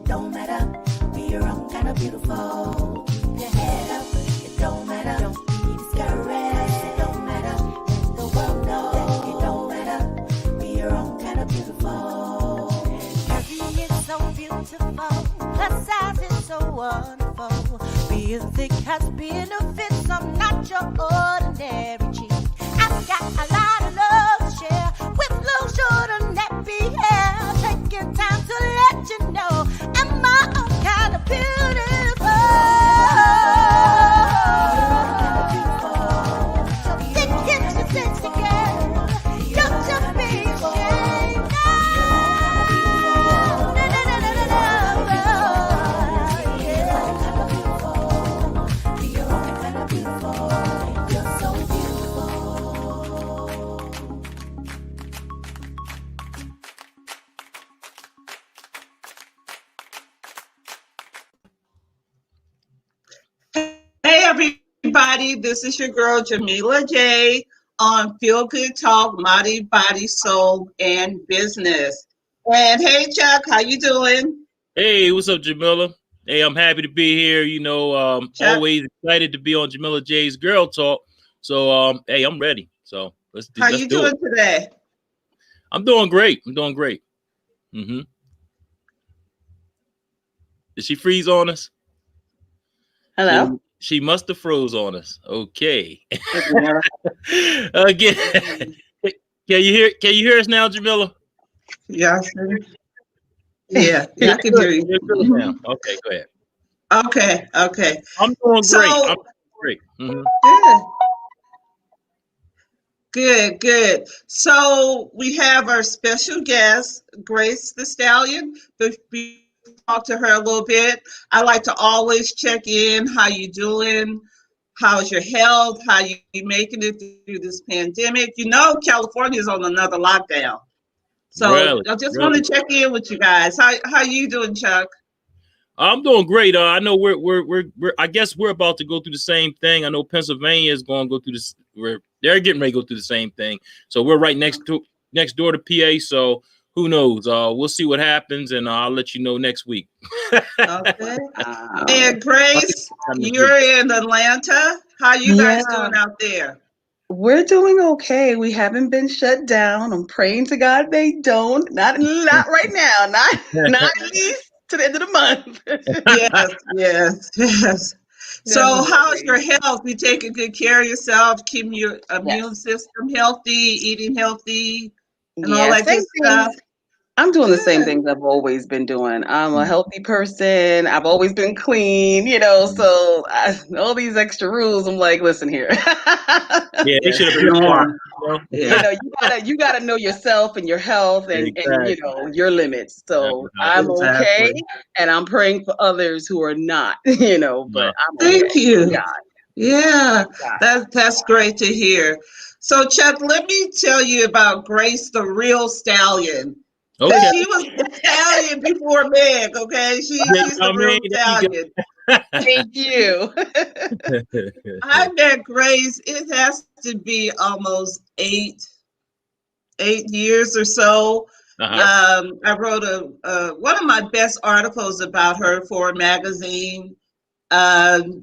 don't matter. Be your own kind of beautiful. Keep your head up. It don't matter. Don't be discouraged. It don't matter. Let the world know that it don't matter. Be your own kind of beautiful. Beauty is so beautiful. Plus size is so wonderful. Being thick has benefits. I'm not your ordinary cheek. I've got a lot of love to share with little short and nappy hair. Taking time to let you know I'm my own kind of beautiful. So think it's your sexy girl. Don't just be ashamed. No, no, no, no, no, no, no. Be your own kind of beautiful. You're so beautiful. Hey everybody, this is your girl Jamila J on Feel Good Talk, Body, Soul, and Business. And hey Chuck, how you doing? Hey, what's up, Jamila? Hey, I'm happy to be here. Chuck? Always excited to be on Jamila J's Girl Talk. So, hey, I'm ready. So let's How let's you do doing it. today? I'm doing great. Mm-hmm. Did she freeze on us? Hello? She must have froze on us. Okay. Again, can you hear us now, Jamila? Yeah, yeah, I can hear you. You're good now. Okay, go ahead. Okay. I'm doing great. So I'm great. Mhm. good. So we have our special guest, Grace The Stallion. We talk to her a little bit. I like to always check in. How you doing? How's your health? How you making it through this pandemic? You know, California is on another lockdown. So Really? I just want to check in with you guys. How you doing, Chuck? I'm doing great. I know we're I guess we're about to go through the same thing. I know Pennsylvania is going to go through this. They're getting ready to go through the same thing. So we're right next door to PA. So who knows? We'll see what happens, and I'll let you know next week. Okay. And Grace, you're in Atlanta. How you guys doing out there? We're doing okay. We haven't been shut down. I'm praying to God they don't. Not right now. Not at least to the end of the month. Yes. So Definitely. how's your health? You taking good care of yourself, keeping your immune Yes. system healthy, eating healthy, and all Yeah, that good same stuff? things. I'm doing the same Good. things I've always been doing. I'm a healthy person. I've always been clean, so all these extra rules, I'm like, listen here. Yeah, they Yes, should have the been norm. more. Yeah. You gotta know yourself and your health and Exactly. your limits. So I'm okay, Exactly. and I'm praying for others who are not, but I'm okay. Thank you. God. Yeah, God. that's great to hear. So Chuck, let me tell you about Grace, the real stallion. Because Okay. she was the stallion before Meg, okay? She's the real stallion. Thank you. I met Grace, it has to be almost eight years or so. I wrote one of my best articles about her for a magazine.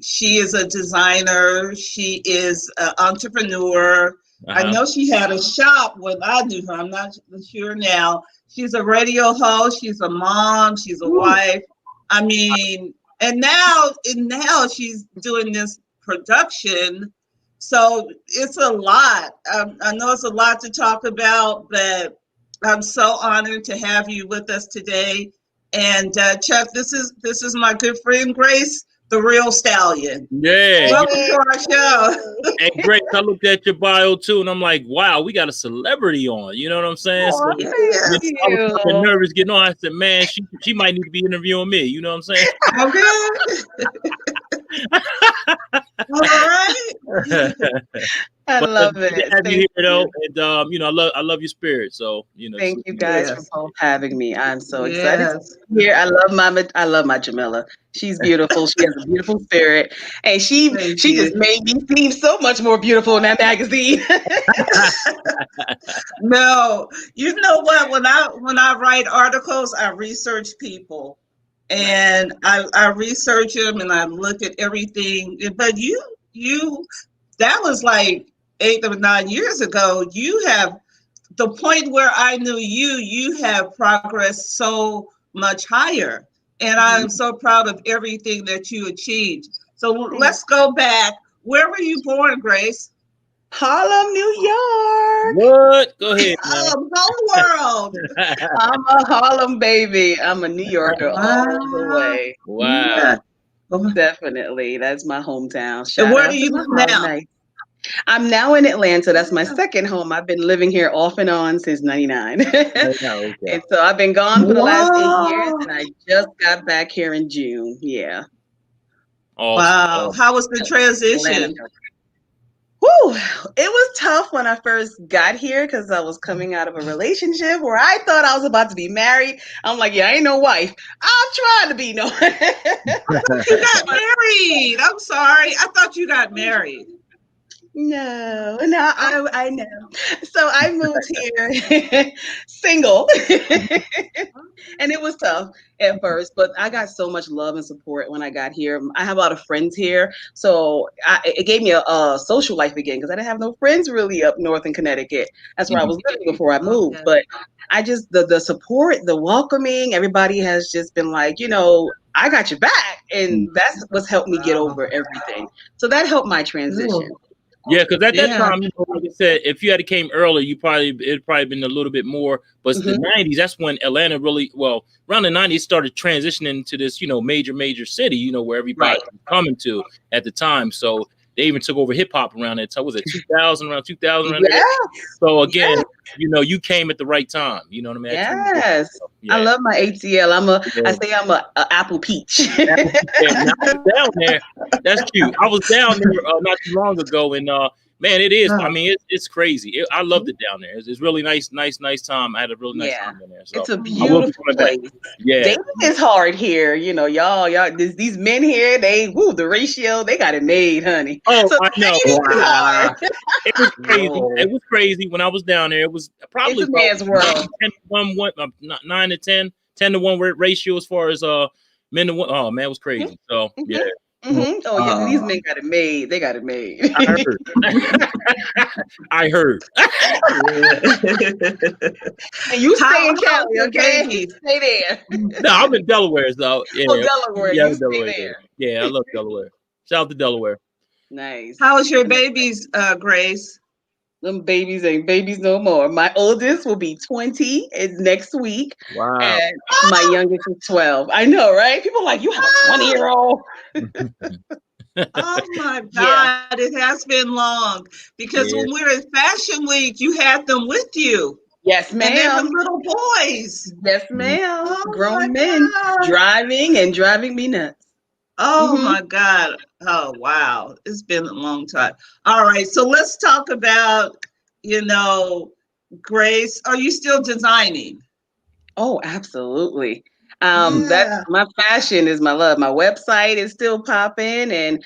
She is a designer. She is an entrepreneur. I know she had a shop when I knew her. I'm not sure now. She's a radio host. She's a mom. She's a wife. I mean, and now she's doing this production. So it's a lot. I know it's a lot to talk about, but I'm so honored to have you with us today. And Chuck, this is my good friend Grace, the real stallion. Yeah. Welcome to our show. And Grace, I looked at your bio too, and I'm like, wow, we got a celebrity on. You know what I'm saying? Oh, So, thank I was you. kind of nervous getting on. I said, man, she might need to be interviewing me. You know what I'm saying? Okay. All right. I love Good to it. have you Thank here, though. you. And I love your spirit. So Thank you guys for Yes. both having me. I'm so excited to Yes. be here. I love my Jamila. She's beautiful. She has a beautiful spirit, and she Thank just you. made me seem so much more beautiful in that magazine. No, you know what? When I write articles, I research people. and I research them and I look at everything. But you that was like 8 or 9 years ago. You have the point where I knew you have progressed so much higher. And I'm so proud of everything that you achieved. So let's go back. Where were you born, Grace? Harlem, New York. What? Go ahead, man. Whole world. I'm a Harlem baby. I'm a New Yorker all the way. Wow. Yeah. Definitely. That's my hometown. And Shout where out do to you the live Harlem now? Nights. I'm now in Atlanta. That's my second home. I've been living here off and on since 99. Okay. And so I've been gone for the last 8 years, Wow. and I just got back here in June. Yeah. Awesome. Wow. How was the transition? Atlanta. Whew, it was tough when I first got here because I was coming out of a relationship where I thought I was about to be married. I'm like, yeah, I ain't no wife. I'm trying to be no. You got married. I'm sorry. I thought you got married. No, I know. So I moved here single. And it was tough at first, but I got so much love and support when I got here. I have a lot of friends here, so it gave me a social life again because I didn't have no friends really up north in Connecticut. That's where I was living before I moved. Okay. But I just the support, the welcoming, everybody has just been like, I got your back, and that's what's helped me get over everything. So that helped my transition. Yeah, because at that Yeah. time, like I said, if you had came earlier, it'd probably been a little bit more. But the 90s, that's when Atlanta really, around the 90s, started transitioning to this, major city, where everybody was coming to at the time. So they even took over hip hop around that time. Was it 2000, around 2000? Around there? So again, you came at the right time. You know what I mean? Yes. So, yeah. I love my ATL. I say I'm a apple peach. Yeah, I was down there. That's cute. I was down there not too long ago, and man, it is. I mean, it's crazy. I loved it down there. It's really nice time. I had a really nice time in there. So it's a beautiful place. Yeah, dating is hard here. Y'all. These men here, the ratio, they got it made, honey. Oh, so I know. Wow. It was crazy. It was crazy when I was down there. It was probably it's a man's world. 10 to 1, 9 to 10, 10 to 1 ratio as far as men to women. Oh man, it was crazy. So yeah. Oh yeah, these men got it made. They got it made. I heard. I heard. And you stay in Cali, okay? Stay there. No, I'm in Delaware, so yeah. Oh, Delaware. Yeah, you Delaware. stay there. Yeah, I love Delaware. Shout out to Delaware. Nice. How was your babies, Grace? Them babies ain't babies no more. My oldest will be 20 next week. Wow. And my youngest is 12. I know, right? People are like, you have a 20-year-old. Oh my God, It has been long. Because when we were in Fashion Week, you had them with you. Yes, ma'am. And they were little boys. Yes, ma'am. Oh, grown men driving me nuts. Oh my God. Oh, wow. It's been a long time. All right. So let's talk about, Grace. Are you still designing? Oh, absolutely. That's my fashion is my love. My website is still popping. And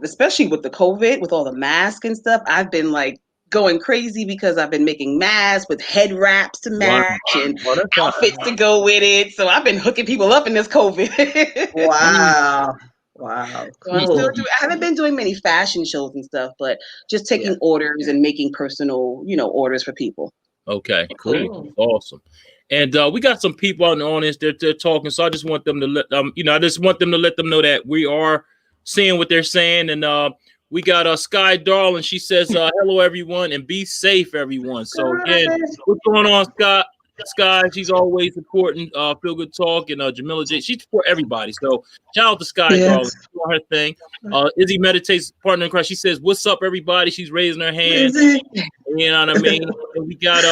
especially with the COVID, with all the masks and stuff, I've been like going crazy because I've been making masks with head wraps to match and outfits to go with it. So I've been hooking people up in this COVID. Wow. So I'm still I haven't been doing many fashion shows and stuff, but just taking orders and making personal, orders for people. Okay, cool. Awesome. And we got some people on the audience. They're talking, so I just want them to let them know that we are seeing what they're saying. And we got Sky Darling. She says, "Hello, everyone, and be safe, everyone." So again, what's going on, Scott? Sky, she's always important. Feel Good Talk and Jamila J. She support everybody. So shout out to Sky Darling. She's doing her thing. Izzy Meditates, partner in Christ. She says, "What's up, everybody?" She's raising her hand. You know what I mean? And we got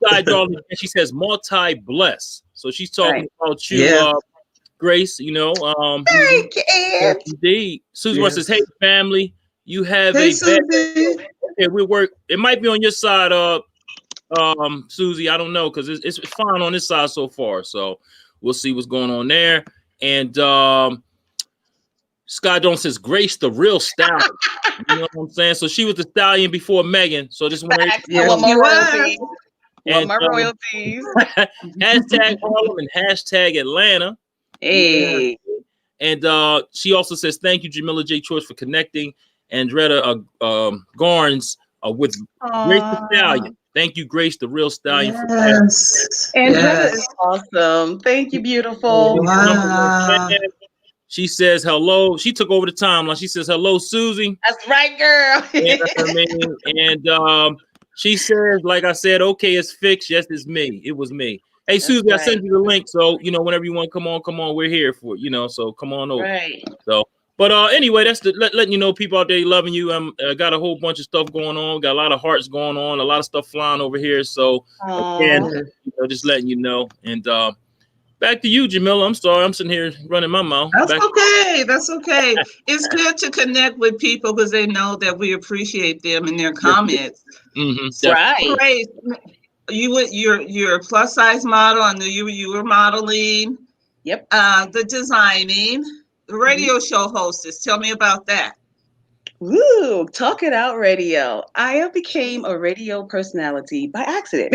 Sky Darling, and she says multi-bless. So she's talking about you, Grace, Thank you, Ed. Indeed. Susie says, "Hey, family, you have a bad okay, we work. It might be on your side, Susie. I don't know, because it's fine on this side so far. So we'll see what's going on there." And Sky Jones says, "Grace the real stallion." You know what I'm saying? So she was the stallion before Megan. So just want my royalties. hashtag Harlem and hashtag Atlanta. Hey. And she also says, thank you, Jamila J. Choice, for connecting. Andretta Garnes with Grace the Stallion. Thank you, Grace, the real stallion. Yes. Andretta is awesome. Thank you, beautiful. Wow. She says hello. She took over the timeline. She says hello, Susie. That's right, girl. You know what I mean? And she says, like I said, okay, it's fixed. Yes, it's me. It was me. Hey, That's Susie, right. I sent you the link. So, whenever you want, come on. We're here for it, so come on over. Right. So, but anyway, that's letting you know, people out there loving you. Got a whole bunch of stuff going on. Got a lot of hearts going on. A lot of stuff flying over here. So, again, just letting you know. And back to you, Jamila. I'm sorry. I'm sitting here running my mouth. That's okay. That's okay. It's good to connect with people because they know that we appreciate them and their comments. Right. Great. You're a plus size model. I knew you were modeling. Yep. The designing, the radio show hostess. Tell me about that. Woo, Talk It Out Radio. I became a radio personality by accident.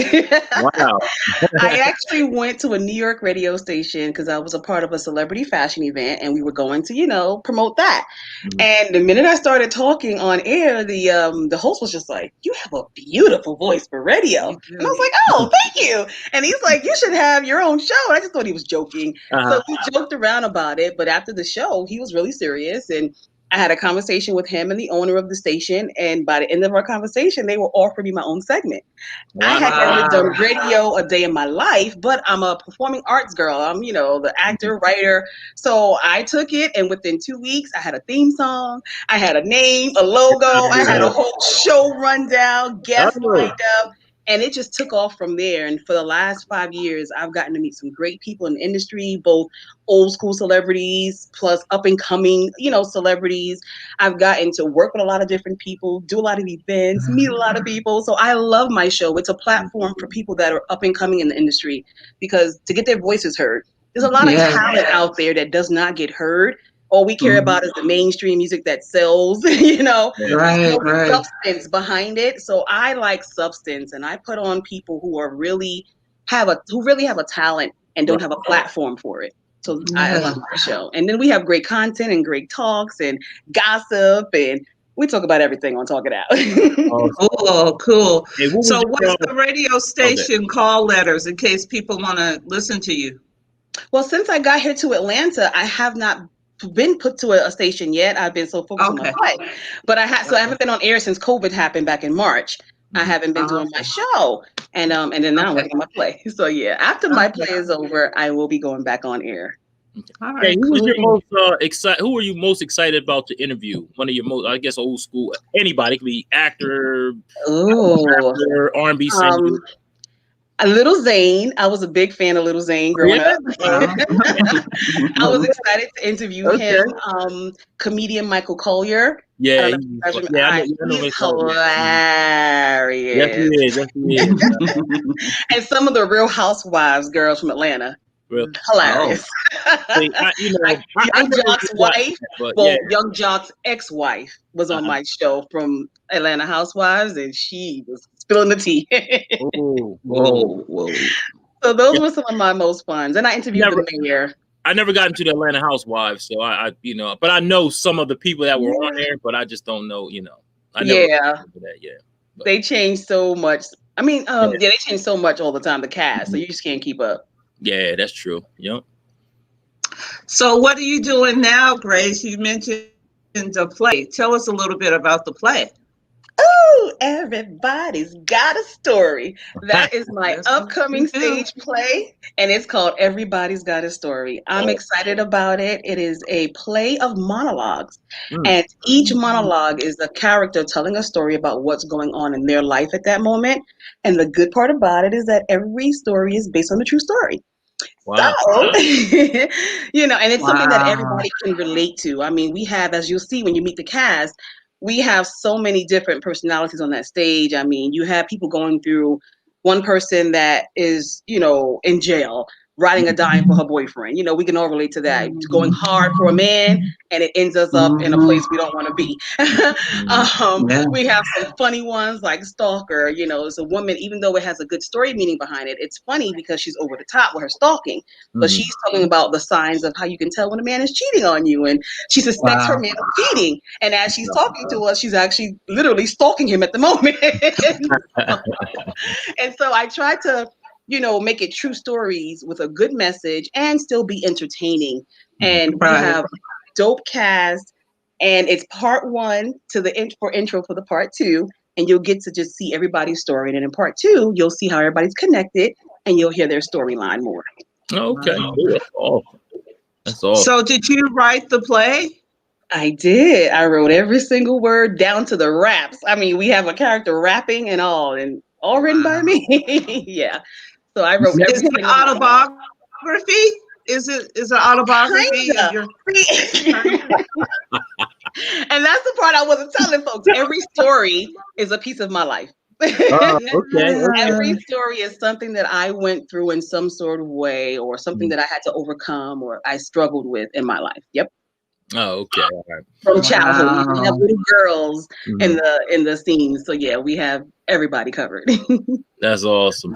Wow. I actually went to a New York radio station because I was a part of a celebrity fashion event and we were going to, promote that. And the minute I started talking on air, the host was just like, "You have a beautiful voice for radio." And I was like, "Oh, thank you." And he's like, "You should have your own show." And I just thought he was joking. So we joked around about it. But after the show, he was really serious. And I had a conversation with him and the owner of the station. And by the end of our conversation, they were offering me my own segment. Wow. I had never done radio a day in my life, but I'm a performing arts girl. I'm, the actor, writer. So I took it, and within 2 weeks, I had a theme song, I had a name, a logo, I had a whole show rundown, guests lined up, and it just took off from there. And for the last 5 years, I've gotten to meet some great people in the industry, both old school celebrities plus up and coming, celebrities. I've gotten to work with a lot of different people, do a lot of events, meet a lot of people. So I love my show. It's a platform for people that are up and coming in the industry because to get their voices heard. There's a lot of talent out there that does not get heard. All we care about is the mainstream music that sells, Right. Substance behind it. So I like substance, and I put on people who really have a talent and don't have a platform for it. So I love my show. And then we have great content and great talks and gossip, and we talk about everything on Talk It Out. Oh, cool. Hey, so what's the radio station call letters in case people want to listen to you? Well, since I got here to Atlanta, I have not been put to a station yet. I've been so focused on my play. But I haven't been on air since COVID happened back in March. I haven't been doing my show. And then now I'm working on my play. So yeah, after my play is over, I will be going back on air. All right, who was your most excited? Who were you most excited about to interview? One of your most, I guess, old school. Anybody, it could be actor, rapper, R&B singer. Little Zane. I was a big fan of Little Zane growing up. I was excited to interview him. Comedian Michael Collier. Yeah, he's hilarious. Yes, he is. And some of the Real Housewives girls from Atlanta. Hilarious. Young Jock's wife, Young Jock's ex-wife was on my show from Atlanta Housewives, and she was spilling the tea. Whoa. So those were some of my most fun. And I interviewed the mayor. I never got into the Atlanta Housewives, so I but I know some of the people that were on there, but I just don't know, I never They changed so much. I mean, they change so much all the time, the cast, so you just can't keep up. Yeah, that's true. Yep. So what are you doing now, Grace? You mentioned the play. Tell us a little bit about the play. Oh, Everybody's Got a Story. That is my upcoming stage play, and it's called Everybody's Got a Story. I'm excited about it. It is a play of monologues, and each monologue is a character telling a story about what's going on in their life at that moment. And the good part about it is that every story is based on a true story. Wow. So, and it's something that everybody can relate to. I mean, we have, as you'll see when you meet the cast, we have so many different personalities on that stage. I mean, you have people going through one person that is, in jail, riding or dying for her boyfriend. You know, we can all relate to that. Going hard for a man, and it ends us up in a place we don't want to be. We have some funny ones like Stalker. You know, it's a woman, even though it has a good story meaning behind it, it's funny because she's over the top with her stalking. But she's talking about the signs of how you can tell when a man is cheating on you, and she suspects her man of cheating. And as she's talking to us, she's actually literally stalking him at the moment. And so I try to, you know, make it true stories with a good message and still be entertaining. And we have dope cast, and it's part 1 to the intro for the part 2, and you'll get to just see everybody's story. And then in part 2, you'll see how everybody's connected, and you'll hear their storyline more. Okay, that's awesome. That's awesome. So, did you write the play? I did. I wrote every single word down to the raps. I mean, we have a character rapping and all written by me. Yeah. So I wrote every single autobiography. Is it autobiography? Kinda. And that's the part I wasn't telling folks. Every story is a piece of my life. Okay. Every story is something that I went through in some sort of way, or something that I had to overcome or I struggled with in my life. Yep. Oh, okay. All right. From childhood, we have little girls in the scene. So yeah, we have everybody covered. That's awesome.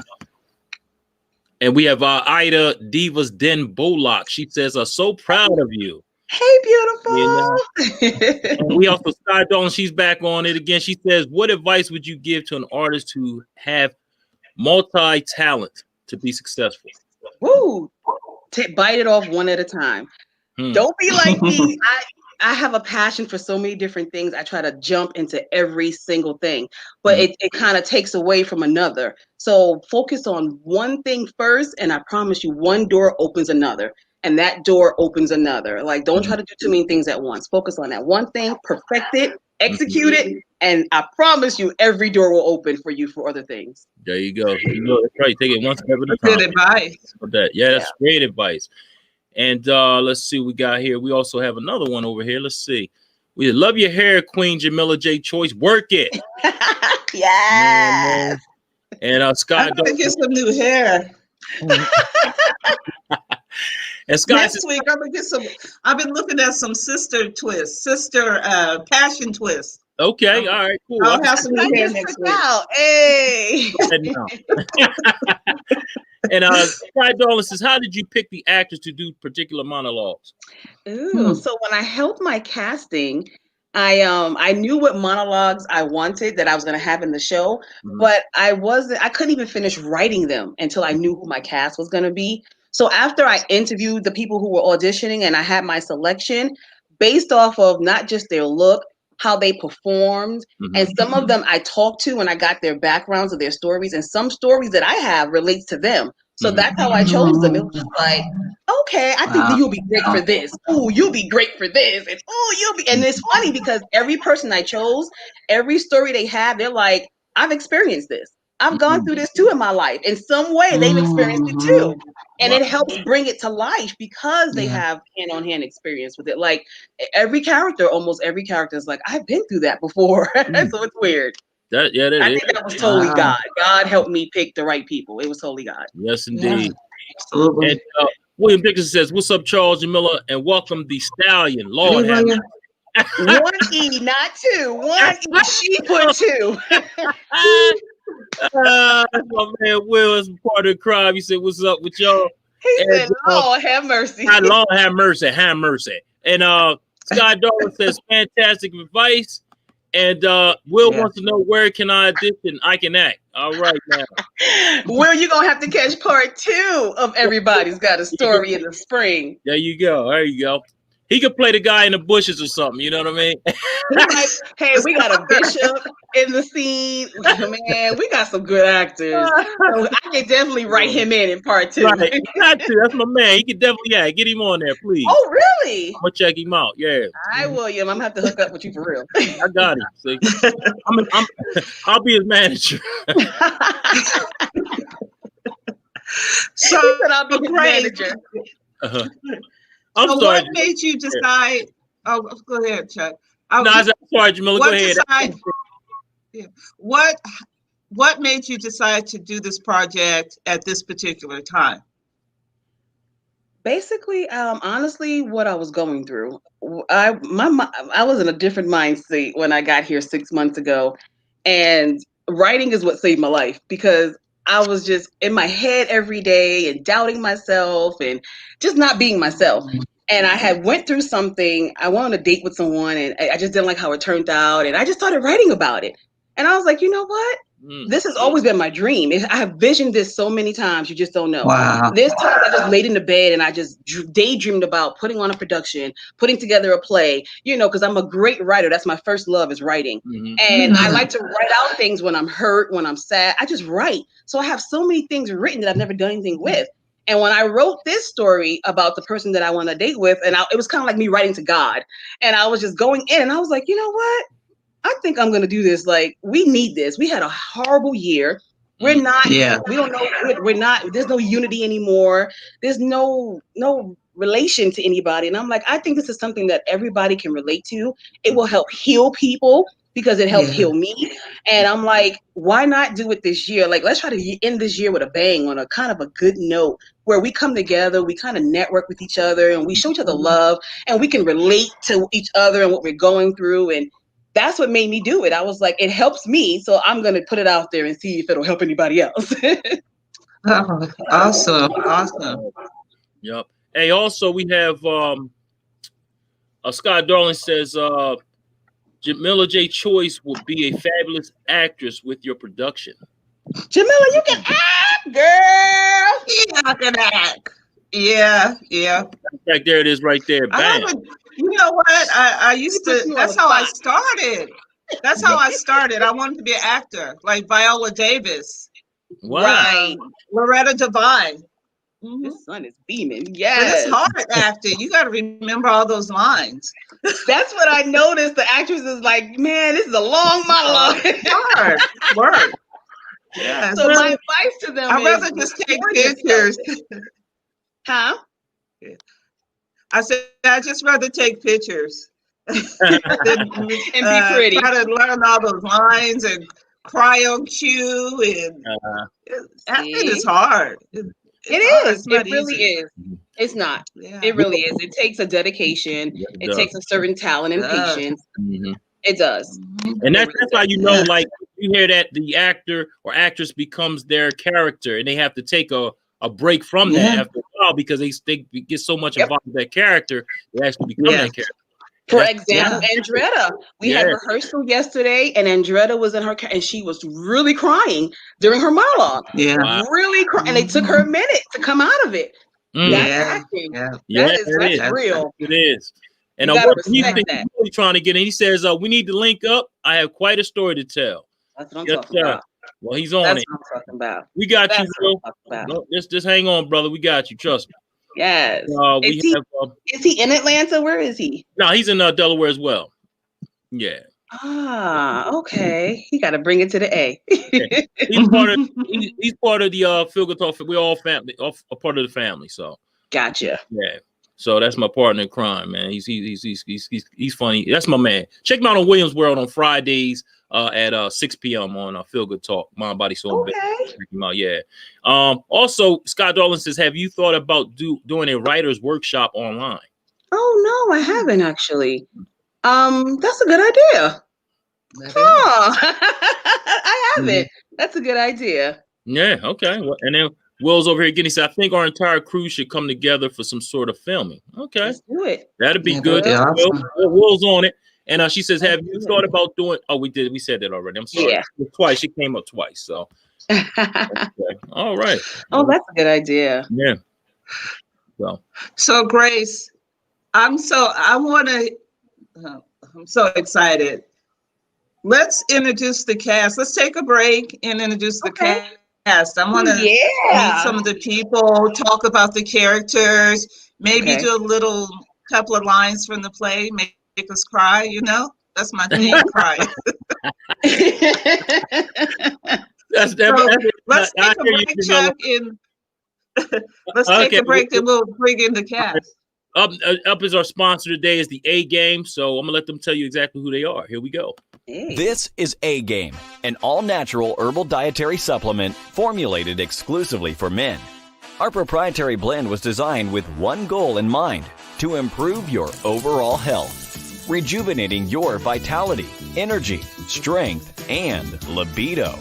And we have Ida Divas Den Bollock. She says, "I'm so proud of you." Hey, beautiful. You know? And we also Sky Dawn. She's back on it again. She says, "What advice would you give to an artist who have multi-talent to be successful?" Woo! Bite it off one at a time. Don't be like me. I have a passion for so many different things. I try to jump into every single thing, but it kind of takes away from another. So focus on one thing first, and I promise you, one door opens another, and that door opens another. Like, don't try to do too many things at once. Focus on that one thing, perfect it, execute it, and I promise you, every door will open for you for other things. There you go. That's right. Take it one step at a time. Good advice. Yeah, that's great advice. And let's see what we got here. We also have another one over here. Let's see. We love your hair, Queen Jamila J. Choice. Work it. Yeah. And Scott, I'm gonna get some new hair. And Scott, next week I'm gonna get some. I've been looking at some sister passion twists. Okay, all right, cool. I'll have some new hair next week. Hey. And Sky Dolan says, "How did you pick the actors to do particular monologues?" Ooh, so when I helped my casting, I knew what monologues I wanted that I was going to have in the show, but I couldn't even finish writing them until I knew who my cast was going to be. So after I interviewed the people who were auditioning and I had my selection based off of not just their look, how they performed, and some of them I talked to and I got their backgrounds of their stories, and some stories that I have relates to them. So that's how I chose them. It was just like, okay, I think that you'll be great for this. Oh, you'll be great for this. And and it's funny because every person I chose, every story they have, they're like, I've experienced this. I've gone through this too in my life. In some way, they've experienced it too. And it helps bring it to life because they have hand-on-hand experience with it. Like almost every character is like, I've been through that before. So it's weird. I think that was totally God. God helped me pick the right people. It was totally God. Yes, indeed. Absolutely. And William Dixon says, "What's up, Charles Jamila, and welcome the Stallion." Lord have mercy. 1 E, not 2. 1 E. She put 2. My man Will is part of the crowd. He said, "What's up with y'all?" He said, "Lord have mercy." Lord have mercy. Have mercy. And Sky Darwin says, "Fantastic advice." And Will wants to know, where can I audition? I can act. All right, now. Will, you're going to have to catch part 2 of Everybody's Got a Story in the spring. There you go. There you go. He could play the guy in the bushes or something. You know what I mean? Like, hey, we got a bishop in the scene. Man, we got some good actors. So I can definitely write him in part 2. Right. You got to. That's my man. He can definitely, get him on there, please. Oh, really? I'm going to check him out. Yeah. All right, William. I'm going to have to hook up with you for real. I got him. See? I'll be his manager. So I'll be his manager. I'm so sorry. What made you decide? Oh, go ahead, Chuck. I'm sorry, Jamila. Go ahead. What made you decide to do this project at this particular time? Basically, honestly, what I was going through, I was in a different mind state when I got here 6 months ago, and writing is what saved my life because I was just in my head every day and doubting myself and just not being myself. And I had went through something. I went on a date with someone, and I just didn't like how it turned out, and I just started writing about it. And I was like, you know what? This has always been my dream. I have visioned this so many times, you just don't know. Wow. This time I just laid in the bed and I just daydreamed about putting on a production, putting together a play, because I'm a great writer. That's my first love is writing. And I like to write out things when I'm hurt, when I'm sad. I just write. So I have so many things written that I've never done anything with. And when I wrote this story about the person that I want to date with, and it was kind of like me writing to God. And I was just going in and I was like, you know what? I think I'm going to do this. Like, we need this. We had a horrible year. We're not, we don't know, we're not, there's no unity anymore. There's no relation to anybody. And I'm like, I think this is something that everybody can relate to. It will help heal people because it helped heal me. And I'm like, why not do it this year? Like, let's try to end this year with a bang on a kind of a good note where we come together, we kind of network with each other and we show each other love and we can relate to each other and what we're going through. And that's what made me do it. I was like, it helps me, so I'm going to put it out there and see if it'll help anybody else. Oh, awesome. Yep. Hey, also we have Scott Darling says Jamila J. Choice will be a fabulous actress with your production. Jamila, you can act, girl. Yeah, I can act. Yeah. Right there it is, right there. Bam. You know what? I used to. That's how I started. That's how I started. I wanted to be an actor, like Viola Davis. Wow. Loretta Devine. The sun is beaming. But Yes. it's hard acting. You got to remember all those lines. That's what I noticed. The actress is like, man, this is a long monologue. Hard work. Yeah. So my advice to them I'd is rather just take pictures. Huh? I said, I'd just rather take pictures And be pretty. Try to learn all those lines and cry on cue. And acting is hard. It is. It really easy. is. It's not. Yeah. It really is. It takes a dedication. It takes a certain talent and patience. It does. And that's how you know, like, you hear that the actor or actress becomes their character and they have to take a break from that after a while because they get so much involved with that character, they actually become that character. For example, Andretta, we had rehearsal yesterday, and Andretta was in her and she was really crying during her monologue. Really crying, and it took her a minute to come out of it. That's acting. That's real. It is. And what he's really trying to get in, he says, "We need to link up. I have quite a story to tell." That's what I'm talking about. Well, he's on That's it. what I'm talking about. We got you, bro. No, just hang on, brother. We got you. Trust me. Yes. Is he in Atlanta? Where is he? No, he's in Delaware as well. Yeah. Okay. He got to bring it to the A. He's part of the Feel Good Talk. We're all family, a part of the family. So. Gotcha. Yeah. So that's my partner in crime, man. He's funny. That's my man. Check him out on Williams World on Fridays at 6 p.m. on Feel Good Talk, Mind, Body, Soul. Okay. Check him out, yeah. Also, Scott Darling says, have you thought about doing a writer's workshop online? Oh no, I haven't actually. That's a good idea. I haven't. That's a good idea. Yeah. Okay. Well, and then Will's over here getting. He said, I think our entire crew should come together for some sort of filming. Okay. Let's do it. That'd be good. Awesome. Will's on it. And she says, have you thought about doing? Oh, we did. We said that already. I'm sorry. Yeah. Twice. She came up twice. So. Okay. All right. Oh, that's a good idea. Yeah. So Grace, I'm so excited. Let's introduce the cast. Let's take a break and introduce the cast. I want to meet some of the people, talk about the characters, maybe do a couple of lines from the play, make us cry, That's my thing, cry. Let's take a break, Chuck, let's take a break, and we'll bring in the cast. Up is our sponsor today is the A Game, so I'm gonna let them tell you exactly who they are. Here we go. This is A Game, an all-natural herbal dietary supplement formulated exclusively for men. Our proprietary blend was designed with one goal in mind: to improve your overall health, rejuvenating your vitality, energy, strength, and libido.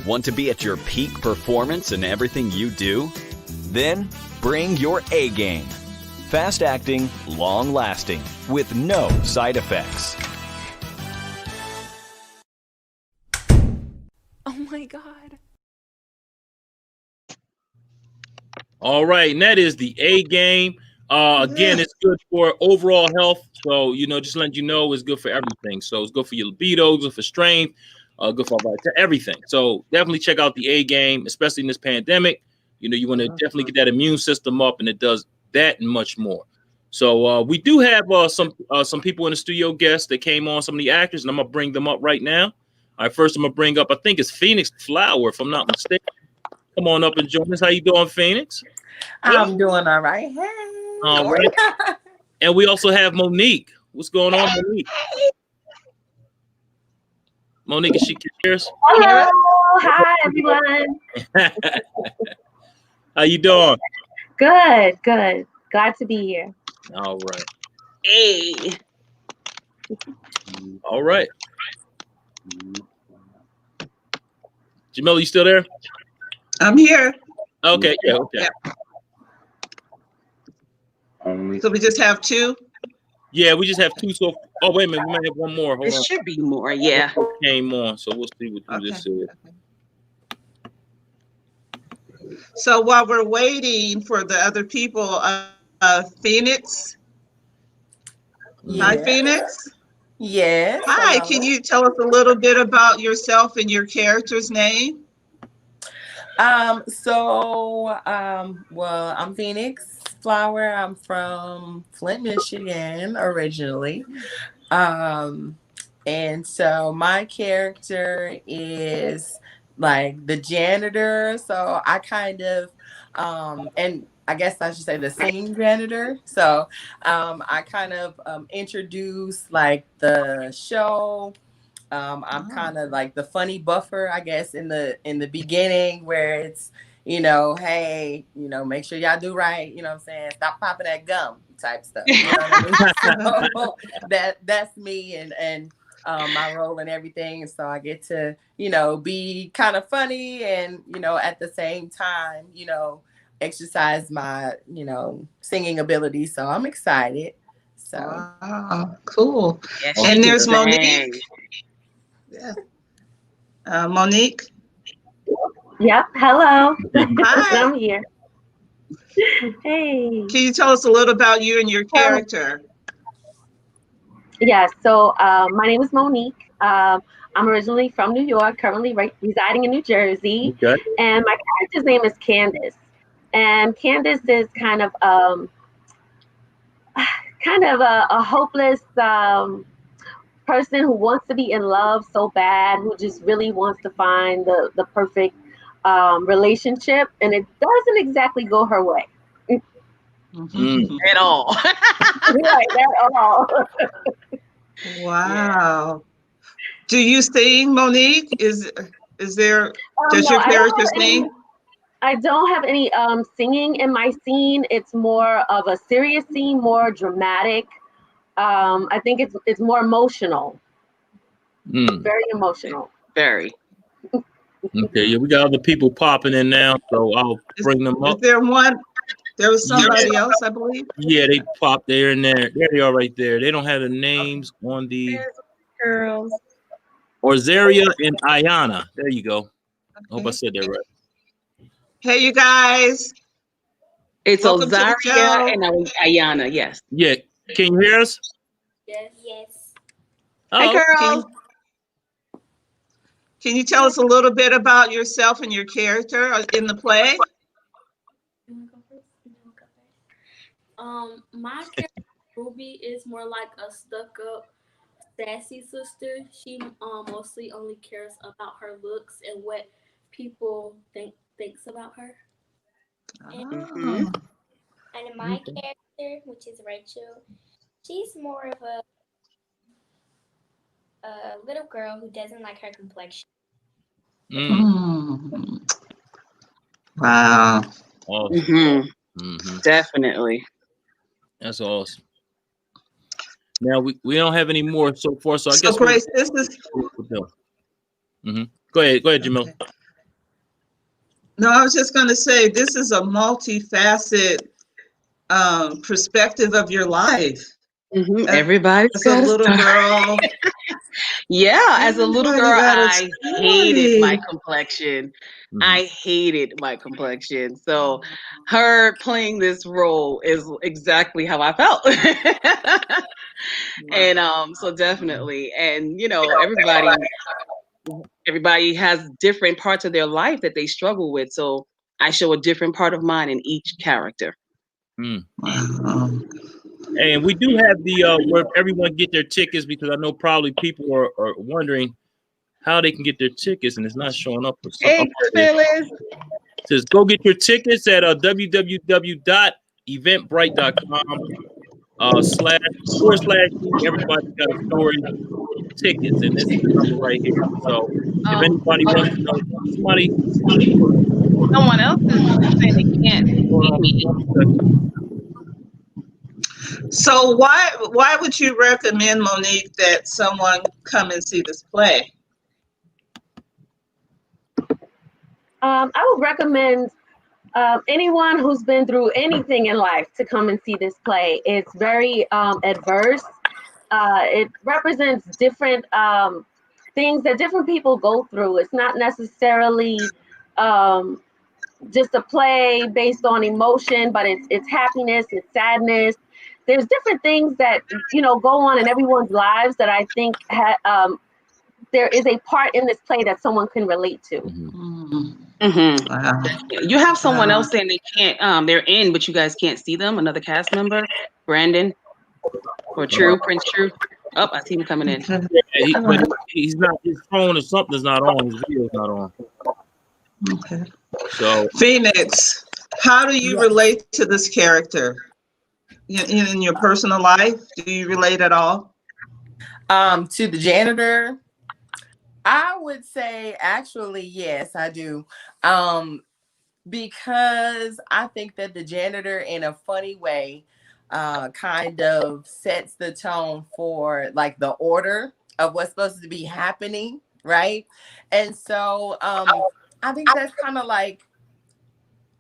Want to be at your peak performance in everything you do? Then bring your A game. Fast acting, long lasting, with no side effects. Oh my God. All right, and that is the A game. Again, it's good for overall health. So, just letting you know, it's good for everything. So it's good for your libido, good for strength, good for everything. So definitely check out the A game, especially in this pandemic. You want to definitely get that immune system up, and it does that and much more. So we do have some people in the studio, guests that came on, some of the actors, and I'm gonna bring them up right now. All right, first I'm gonna bring up, I think it's Phoenix Flower, if I'm not mistaken. Come on up and join us. How you doing, Phoenix? I'm doing all right. Hey. All right. And we also have Monique. What's going on, Monique? Monique, is she curious? Hello. Hi, everyone. How you doing? Good, good. Glad to be here. All right. Hey. All right. Jamila, you still there? I'm here. Okay. Yeah. Okay. So we just have two? Yeah, we just have two. So, wait a minute. We might have one more. Hold It on. should be more, yeah. Came on, so we'll see what this is. So while we're waiting for the other people, Phoenix. Yeah. Hi, Phoenix. Yes. Hi, Hello. can you tell us a little bit about yourself and your character's name? Well, I'm Phoenix Flower. I'm from Flint, Michigan originally. And so my character is like the janitor. So I kind of, and I guess I should say the singing janitor. So I kind of introduce like the show. I'm kind of like the funny buffer, I guess, in the beginning where it's, hey, make sure y'all do right. You know what I'm saying? Stop popping that gum type stuff. You know what I mean? So that's me and my role and everything. And so I get to, be kind of funny and, at the same time, exercise my, singing ability. So I'm excited. So Wow, cool. Yeah, And there's sang. Monique. Yeah. Monique. Yep. Hello. Hi. I'm here. Hey. Can you tell us a little about you and your character? Yeah. So my name is Monique. I'm originally from New York, currently residing in New Jersey. Okay. And my character's name is Candace. And Candace is kind of a hopeless person who wants to be in love so bad, who just really wants to find the perfect relationship, and it doesn't exactly go her way. At all. Right, at all. Wow. Do you sing, Monique? Does your character sing? I don't have any singing in my scene. It's more of a serious scene, more dramatic. I think it's more emotional. Very emotional. Very. Okay, yeah, we got other people popping in now, so I'll bring them up. Is there one? There was somebody else, I believe. Yeah, they popped there and there. There they are right there. They don't have the names on the Girls. Orzaria and Ayana. There you go. I hope I said that right. Hey, you guys. It's Welcome to the Ozaria show. and Ayana, yes. Yeah, can you hear us? Yes. Hi, girls. Can you tell us a little bit about yourself and your character in the play? You wanna go first? My character Ruby is more like a stuck-up, sassy sister. She mostly only cares about her looks and what people thinks about her. Oh. And my character, which is Rachel, she's more of a little girl who doesn't like her complexion. Wow. Awesome. Definitely. That's awesome. Now we don't have any more so far, so I guess Grace, this is. Go ahead, Jamila. No, I was just going to say this is a multifaceted perspective of your life. Everybody's as a little girl. As a little girl, I hated my complexion. I hated my complexion. So her playing this role is exactly how I felt. And so definitely. And you know, everybody has different parts of their life that they struggle with. So I show a different part of mine in each character. And we do have the where everyone get their tickets, because I know probably people are wondering how they can get their tickets, and it's not showing up for some. Hey, Phyllis. It says go get your tickets at www.eventbrite.com// everybody got a story tickets, and this is the number right here. So if anybody wants to know, someone else is saying they can't see me. So why would you recommend, Monique, that someone come and see this play? I would recommend anyone who's been through anything in life to come and see this play. It's very adverse. It represents different things that different people go through. It's not necessarily just a play based on emotion, but it's happiness, it's sadness. There's different things that go on in everyone's lives that I think there is a part in this play that someone can relate to. Wow. You have someone else saying they can't. They're in, but you guys can't see them. Another cast member, Brandon, or True, Prince True. Oh, I see him coming in. He's not. His phone or something's not on. His video's not on. Okay. So Phoenix, how do you relate to this character in your personal life? Do you relate at all? To the janitor, I would say actually yes, I do. Because I think that the janitor, in a funny way, kind of sets the tone for like the order of what's supposed to be happening, right? And so I think that's kind of like,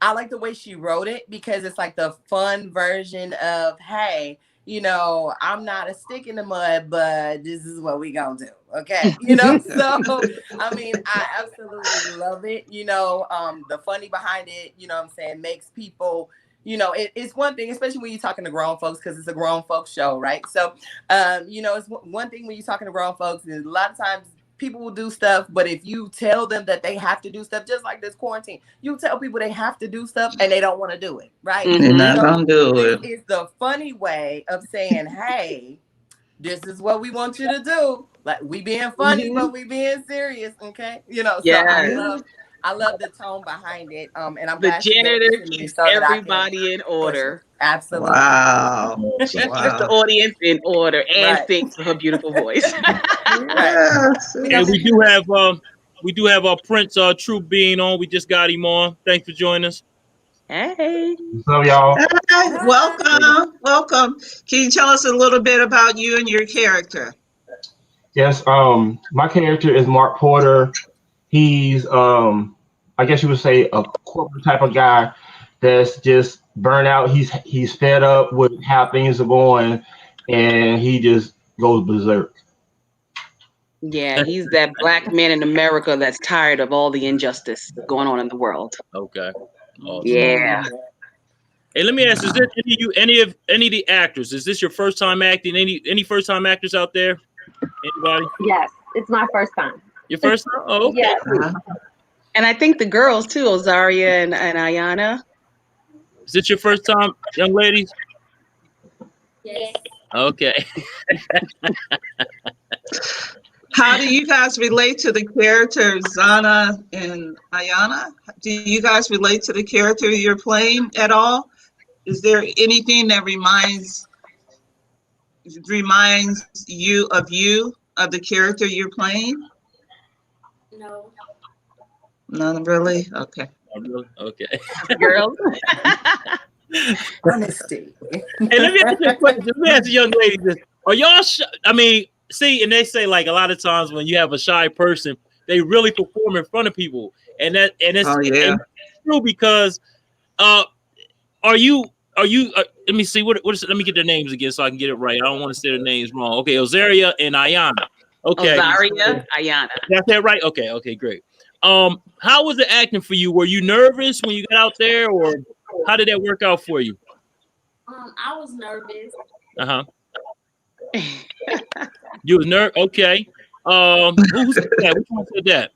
I like the way she wrote it, because it's like the fun version of, hey, I'm not a stick in the mud, but this is what we gonna do. Okay. So I mean, I absolutely love it. The funny behind it, what I'm saying, makes people, it's one thing, especially when you're talking to grown folks, because it's a grown folks show, right? So it's one thing when you're talking to grown folks, and a lot of times people will do stuff, but if you tell them that they have to do stuff, just like this quarantine, you tell people they have to do stuff and they don't want to do it, right? They're not gonna do it. It's the funny way of saying, hey, this is what we want you to do. Like, we being funny, but we being serious, okay? So I love the tone behind it. And I'm glad the janitor keeps everybody in order. Absolutely. Wow. She keeps the audience in order and sings for her beautiful voice. And we do have our Prince True being on. We just got him on. Thanks for joining us. Hey. What's up, y'all? Hi, welcome. Can you tell us a little bit about you and your character? Yes, my character is Mark Porter. He's I guess you would say a corporate type of guy that's just burnt out. He's fed up with how things are going, and he just goes berserk. Yeah, he's that black man in America that's tired of all the injustice going on in the world. Okay. Awesome. Yeah. Hey, let me ask: is this any of the actors? Is this your first time acting? Any first time actors out there? Anybody? Yes, it's my first time. Your first time? Oh, okay. Yes. And I think the girls too, Ozaria and Ayana. Is it your first time, young ladies? Yes. Okay. How do you guys relate to the characters, Zana and Ayana? Do you guys relate to the character you're playing at all? Is there anything that reminds you of the character you're playing? No. None really? Okay. Oh, really? Okay. Girls. Honesty. Hey, let me ask you a question. Let me ask the young lady this. Are y'all I mean, see, and they say like a lot of times when you have a shy person, they really perform in front of people. And it's Oh yeah. and it's true because are you let me see what is let me get their names again so I can get it right. I don't want to say their names wrong. Okay, Ozaria and Ayana. Okay. Ozaria, Ayana. That's that right? Okay, great. How was the acting for you? Were you nervous when you got out there, or how did that work out for you? I was nervous. Uh-huh. You was nervous? Okay. Who said that? Which one said that?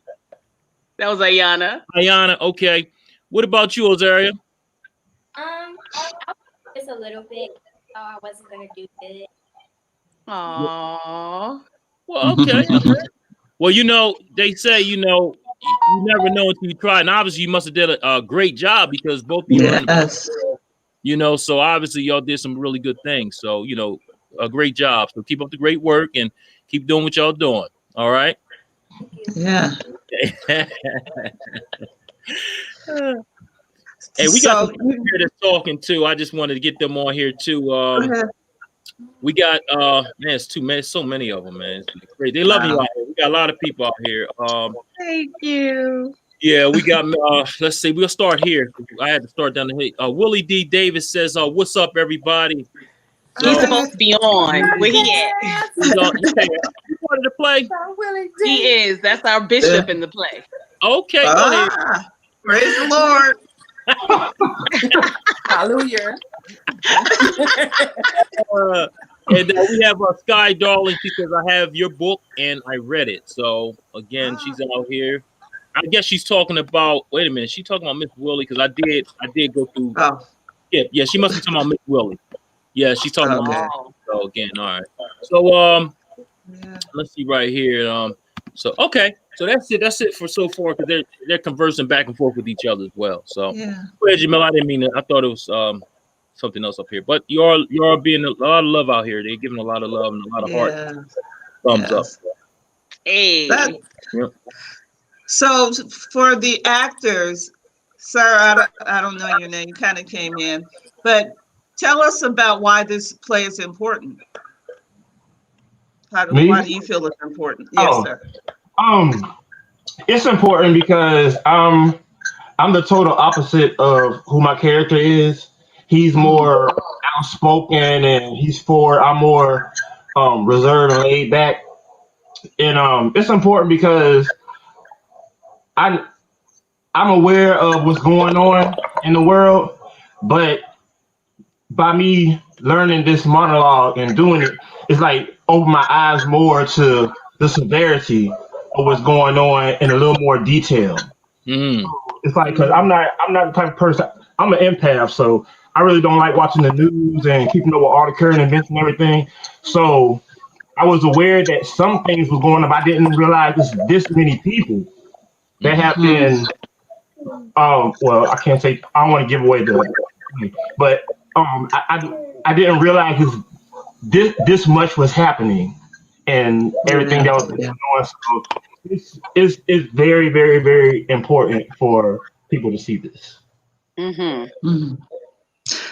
That was Ayana. Ayana, okay. What about you, Ozaria? I was just a little bit. Oh, I wasn't gonna do good. Aww. Well, okay. Well, they say, you never know until you try. And obviously, you must have did a great job because both of you are in the, so obviously, y'all did some really good things. So, a great job. So keep up the great work and keep doing what y'all doing. All right? Yeah. Hey, we got some people here that's talking too. I just wanted to get them on here too. We got man, it's too many, so many of them, man. It's great. They love you out here. We got a lot of people out here. Thank you. Yeah, we got let's see, we'll start here. I had to start down the hill. Willie D. Davis says, what's up, everybody? He's supposed to be on. Where he at? He's on. You wanted to play? He is. That's our bishop in the play. Okay, go ahead. Praise the Lord. Hallelujah. And we have Sky Darling. She says, I have your book and I read it. So again, she's out here. I guess she's talking about. Wait a minute, she's talking about Miss Willie because I did go through. Yeah, she must be talking about Miss Willie. Yeah, she's talking about Miss Willie. So again, all right. So let's see right here. So okay, so that's it. That's it for so far because they're conversing back and forth with each other as well. So go ahead, Jamila. I didn't mean it. I thought it was something else up here. But you're being a lot of love out here. They're giving a lot of love and a lot of heart. Thumbs up. Hey. So for the actors, sir, I don't know your name. You kind of came in, but tell us about why this play is important. Why do you feel it's important? Yes, sir. It's important because I'm the total opposite of who my character is. He's more outspoken and I'm more reserved and laid back. And it's important because I'm aware of what's going on in the world, but by me learning this monologue and doing it, it's like open my eyes more to the severity of what's going on in a little more detail. It's like because I'm not the type of person. I'm an empath, so I really don't like watching the news and keeping up with all the current events and everything. So I was aware that some things was going on. I didn't realize there's this many people that have been. Well, I can't say. I don't want to give away but I didn't realize this much was happening and everything that was going on. So it's very, very, very important for people to see this.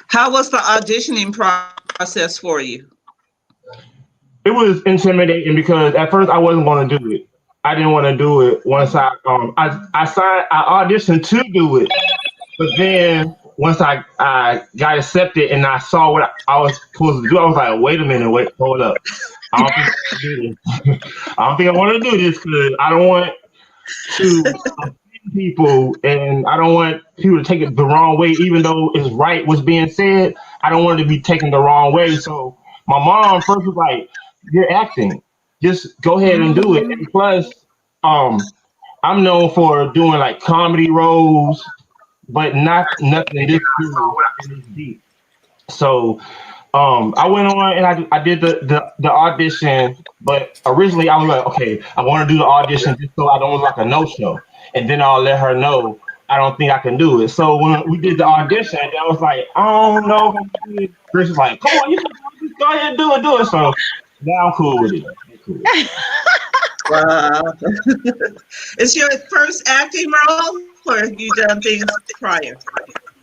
How was the auditioning process for you? It was intimidating because at first I wasn't going to do it. I didn't want to do it once I auditioned to do it, but then once I got accepted and I saw what I was supposed to do, I was like, wait a minute, hold up. I don't think I want to do this. I don't think I want to do this because I don't want to offend people and I don't want people to take it the wrong way, even though it's right what's being said. I don't want it to be taken the wrong way. So my mom first was like, you're acting. Just go ahead and do it. And plus, I'm known for doing like comedy roles, but nothing this deep. So I went on and I did the audition, but originally I was like, okay, I want to do the audition just so I don't look like a no-show. And then I'll let her know I don't think I can do it. So when we did the audition, I was like, I don't know. Chris was like, come on, you can just go ahead and do it. So now I'm cool with it. Wow. It's your first acting role? or have you done things prior?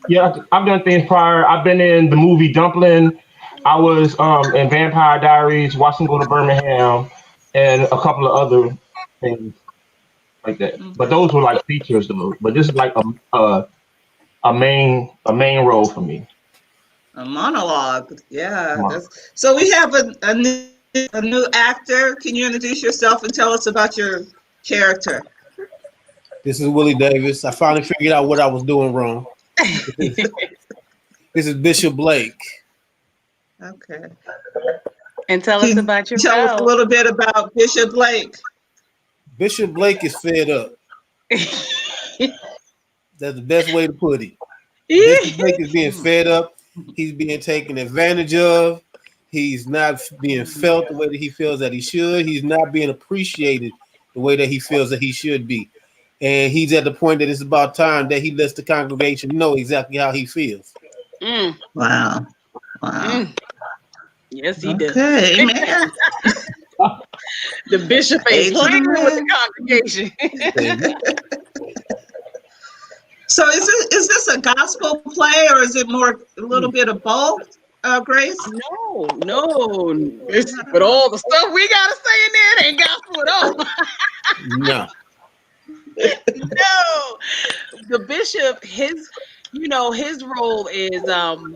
Yeah, I've done things prior. I've been in the movie Dumpling. I was in Vampire Diaries, Watching Go to Birmingham, and a couple of other things like that. But those were like features though. But this is like a main role for me. A monologue. Yeah. Come on. That's so we have a new actor. Can you introduce yourself and tell us about your character? This is Willie Davis. I finally figured out what I was doing wrong. This is Bishop Blake. Okay. And tell us about your Tell us a little bit about Bishop Blake. Bishop Blake is fed up. That's the best way to put it. Bishop Blake is being fed up. He's being taken advantage of. He's not being felt the way that he feels that he should. He's not being appreciated the way that he feels that he should be. And he's at the point that it's about time that he lets the congregation know exactly how he feels. Wow. Yes, he does. Okay, man. The bishop ain't playing with the congregation. So is this a gospel play or is it more a little bit of both, Grace? No. But all the stuff we gotta say in there, it ain't gospel at all. No. No. The bishop, his role is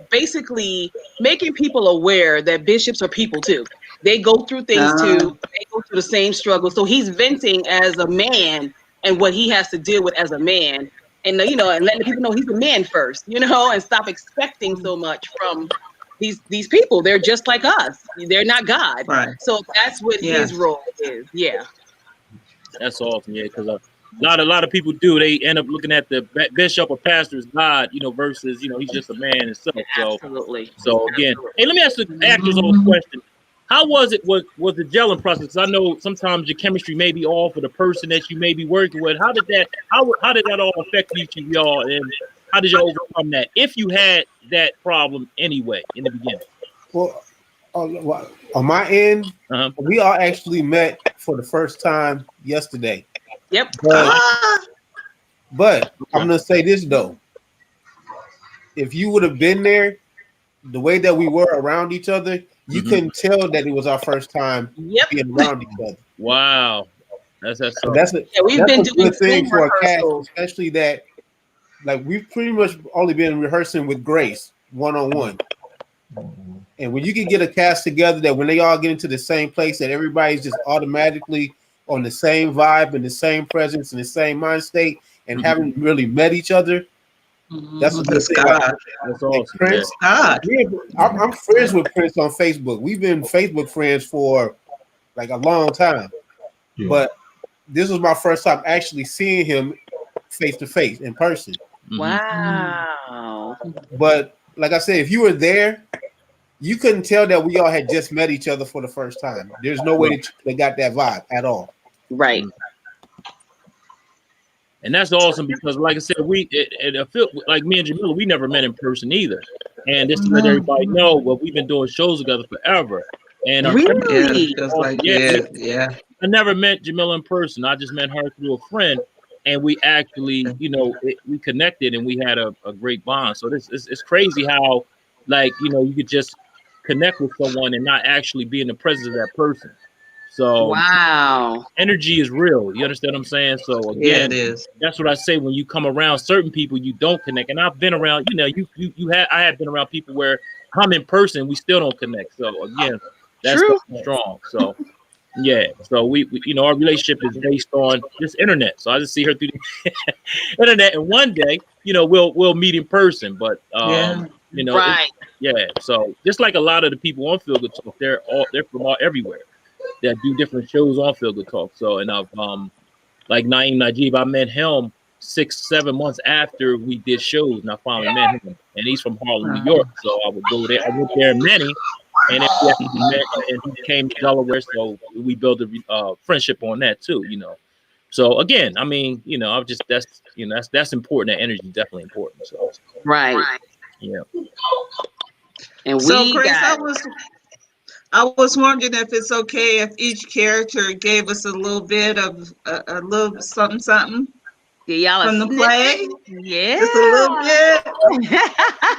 basically making people aware that bishops are people too. They go through things too. They go through the same struggle. So he's venting as a man and what he has to deal with as a man. And and letting people know he's a man first, and stop expecting so much from these people. They're just like us. They're not God. Right. So that's what his role is. Yeah. That's awesome. Yeah, because a lot of people do. They end up looking at the bishop or pastor as God, versus he's just a man himself. So absolutely. So again, hey, let me ask the actors all a question. How was it? Was the gelling process? Because I know sometimes your chemistry may be off for the person that you may be working with. How did that all affect each of y'all, and how did y'all overcome that? If you had that problem anyway in the beginning. Well, on my end, we all actually met for the first time yesterday. Yep. But I'm gonna say this though: if you would have been there, the way that we were around each other, you couldn't tell that it was our first time being around each other. Wow, that's we've that's been doing good thing for a cast, especially that like we've pretty much only been rehearsing with Grace one-on-one. And when you can get a cast together that when they all get into the same place that everybody's just automatically on the same vibe and the same presence and the same mind state and haven't really met each other, that's what this God. That's awesome. Prince, God. I'm friends with Prince on Facebook. We've been Facebook friends for like a long time. Yeah. But this was my first time actually seeing him face to face in person. Wow. But like I said, if you were there, you couldn't tell that we all had just met each other for the first time. There's no way that they got that vibe at all. Right. And that's awesome because, like I said, it feel like me and Jamila, we never met in person either. And just to let everybody know, we've been doing shows together forever. And really, yeah. I never met Jamila in person. I just met her through a friend, and we actually, we connected and we had a great bond. So it's crazy how, like, you could just connect with someone and not actually be in the presence of that person. So wow, energy is real. You understand what I'm saying? So again, it is. That's what I say when you come around certain people, you don't connect. And I've been around, I have been around people where I'm in person, we still don't connect. So again, that's strong. So yeah, so we our relationship is based on this internet. So I just see her through the internet, and one day, we'll meet in person. But right. So just like a lot of the people on Feel Good Talk, they're from everywhere that do different shows on Feel Good Talk. So, and I've like Naeem Najib, I met him 6-7 months after we did shows, and I finally met him. And he's from Harlem, New York. So I would go there. I went there many, and he came to Delaware. So we built a friendship on that too. So again, I mean, I'm just that's important. That energy is definitely important. So right. Yeah. And so Grace, I was wondering if it's okay if each character gave us a little bit of a little something. Y'all from the play? Yeah. Just a little bit.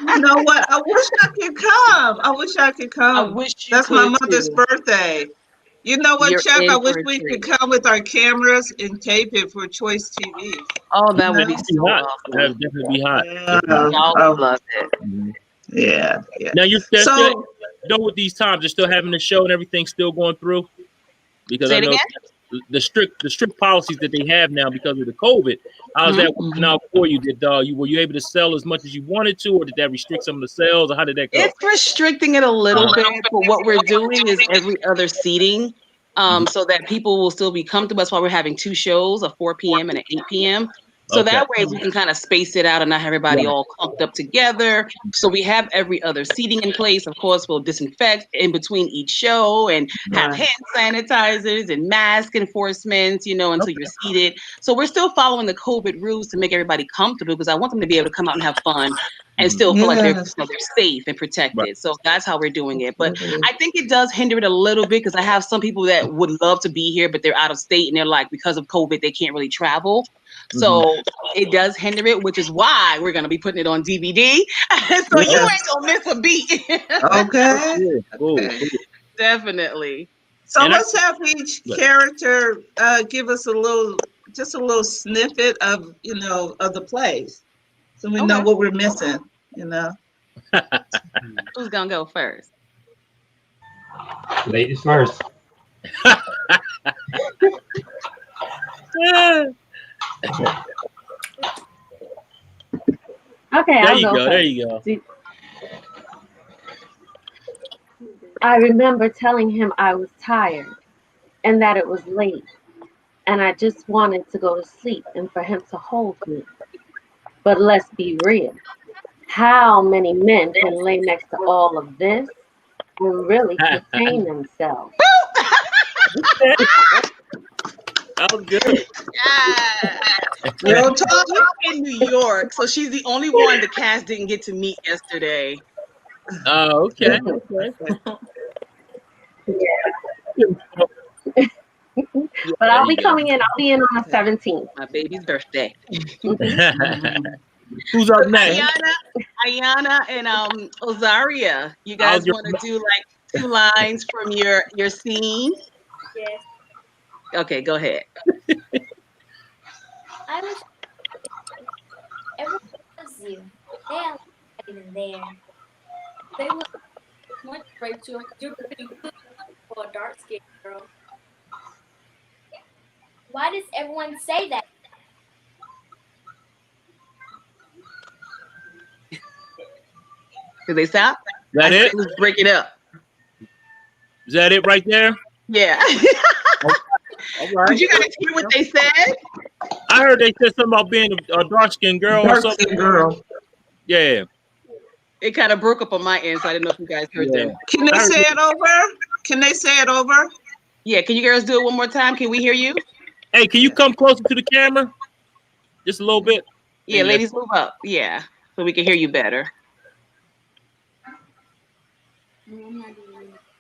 You know what? I wish I could come. I wish I could come. I wish you That's my could mother's too. birthday. You know what, You're Chuck? in I wish for a we treat. could come with our cameras and tape it for Choice TV. Oh, that would be That'd be so hot. awesome. That'd definitely be hot. Yeah. Y'all would love it. Yeah. Now you're So, still with these times. You're still having the show and everything still going through, because Say I it know again? the strict policies that they have now because of the COVID. How's that working out for you? Were you able to sell as much as you wanted to, or did that restrict some of the sales, or how did that go? It's restricting it a little bit, but what we're doing is every other seating, so that people will still be comfortable. That's why we're having 2 shows, a 4 p.m. and an 8 p.m. So Okay. that way we can kind of space it out and not have everybody Right. all clumped up together. So we have every other seating in place. Of course, we'll disinfect in between each show and have hand sanitizers and mask enforcements, until you're seated. So we're still following the COVID rules to make everybody comfortable, because I want them to be able to come out and have fun and still feel like they're safe and protected. Right. So that's how we're doing it. But I think it does hinder it a little bit, because I have some people that would love to be here, but they're out of state and they're like, because of COVID, they can't really travel. So it does hinder it, which is why we're going to be putting it on DVD. So you ain't going to miss a beat. okay. Cool. Definitely. So And let's have each character give us just a little snippet of the plays, so we know what we're missing. Who's gonna go first? Ladies first. Okay, There I'll you go go. first. There you go. I remember telling him I was tired and that it was late, and I just wanted to go to sleep and for him to hold me. But let's be real. How many men can lay next to all of this and really contain themselves? That was good. Real talk. She's in New York, so she's the only one the cast didn't get to meet yesterday. Oh, okay. But I'll be coming in. I'll be in on the 17th. My baby's birthday. Who's up next? Ayana and Ozaria. You guys want to do like 2 lines from your scene? Yes. Okay, go ahead. I wish everyone loves you. They are not even there. They look much, Rachel. You're pretty good for a dark skinned girl. Why does everyone say that? Did they stop? That it? Break it up. Is that it right there? Yeah. All right. Did you guys hear what they said? I heard they said something about being a dark-skinned girl or something. Dark-skinned girl. Yeah. It kind of broke up on my end, so I didn't know if you guys heard them. Can they say it over? Can they say it over? Yeah, can you girls do it one more time? Can we hear you? Hey, can you come closer to the camera? Just a little bit. Yeah, ladies, move up. Yeah, so we can hear you better.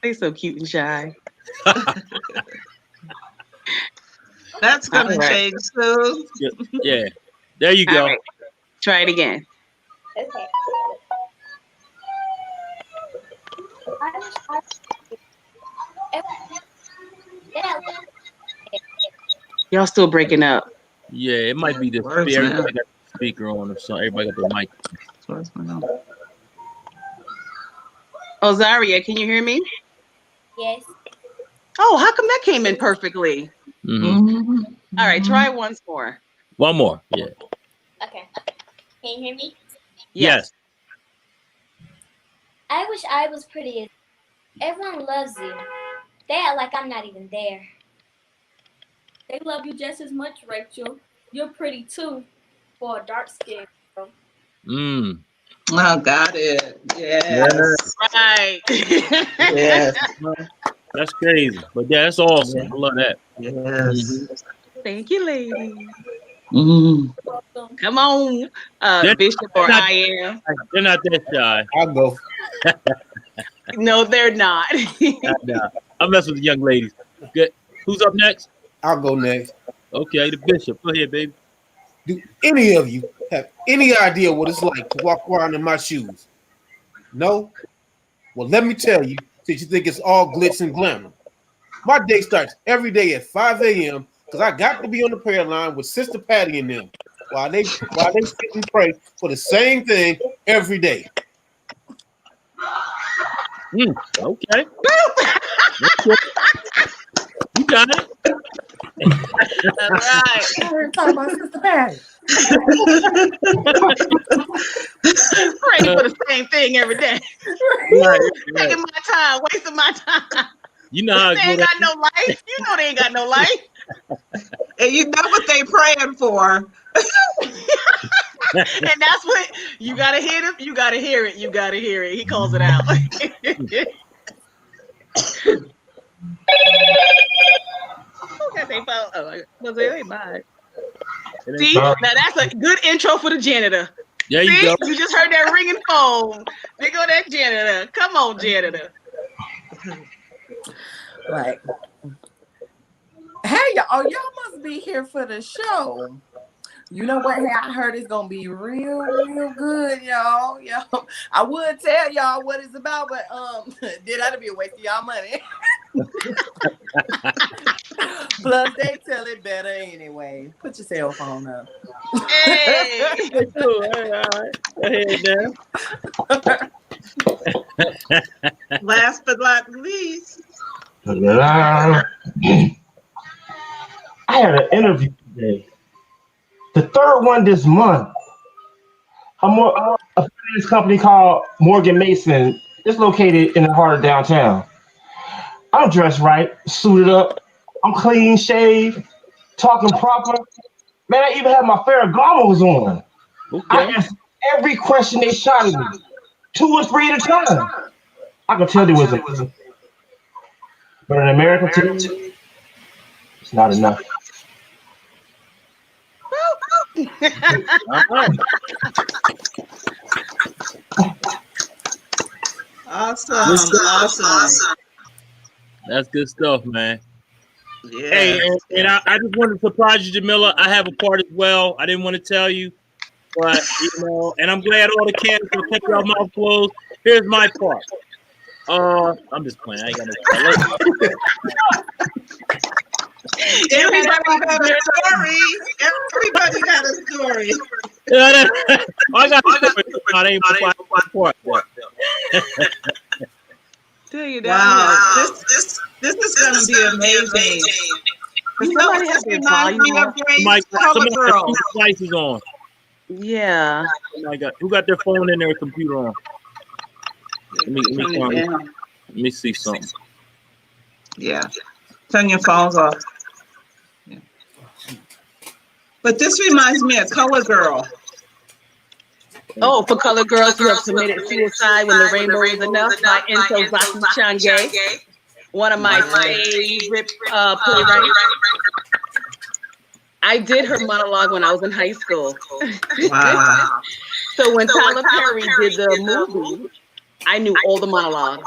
They're so cute and shy. That's gonna change soon. Yeah. There you go. Right. Try it again. Okay. Y'all still breaking up. Yeah, it might be the everybody got the speaker on or something. Everybody got their mic. Ozaria, can you hear me? Yes. Oh, how come that came in perfectly? Mm-hmm. All right, try it once more. One more. Yeah. Okay. Can you hear me? Yes. I wish I was pretty. Everyone loves you. They act like I'm not even there. They love you just as much, Rachel. You're pretty too for a dark skinned girl. Oh, got it. Yes. Right. Yes. That's crazy. But yeah, that's awesome. I love that. Yes. Mm-hmm. Thank you, lady. Mm-hmm. Come on, Bishop or I am. They're not that shy. I'll go. No, they're not. I mess with the young ladies. Good. Who's up next? I'll go next. Okay, the Bishop. Go ahead, baby. Do any of you have any idea what it's like to walk around in my shoes? No? Well, let me tell you, since you think it's all glitz and glamour. My day starts every day at 5 a.m. because I got to be on the prayer line with Sister Patty and them while they sit and pray for the same thing every day. Okay. You got it. That's right. We're talking about Sister Patty. Praying for the same thing every day. Right. Taking my time, wasting my time. You know how they ain't got no life. You know they ain't got no life. And you know what they praying for. And that's what you gotta hear them. You gotta hear it. You gotta hear it. He calls it out. Okay, they follow. Oh, was it? Hey, bye. See, now that's a good intro for the janitor. There you See? go. You just heard that ringing phone. There go that janitor. Come on, janitor. Like, hey, y'all must be here for the show. You know what? Hey, I heard it's gonna be real good, y'all. I would tell y'all what it's about, but that'd be a waste of y'all money. Plus, they tell it better anyway. Put your cell phone up. Hey. Cool. All right. Go ahead now. Last but not least. I had an interview today. The third one this month. A finance company called Morgan Mason. It's located in the heart of downtown. I'm dressed right, suited up. I'm clean shaved, talking proper. Man, I even had my Ferragamo's on. Okay. I asked every question they shot at me, 2 or 3 at a time. I could tell there was a, but in America today, it's not enough. Awesome. That's good stuff, man. Yeah. Hey, and I just wanted to surprise you, Jamila. I have a part as well. I didn't want to tell you, but and I'm glad all the cats will keep your mouth closed. Here's my part. I'm just playing. I ain't got no. Everybody got a story. Everybody got a story. I got a story. I ain't my part. Tell you Wow, this is gonna be amazing. You know what this reminds me of, Grace? Color Girl. Devices on. Yeah. Oh my God, who got their phone in their computer on? Let me see something. Yeah, turn your phones off. Yeah. But this reminds me of Color Girl. Oh, for Color Girls Who Have Committed Suicide When the Rainbow Is Enough by Enzo Change, one of my favorite playwrights. I did her monologue when I was in high school. Wow. So when Tyler Perry did the movie, I knew all the monologues.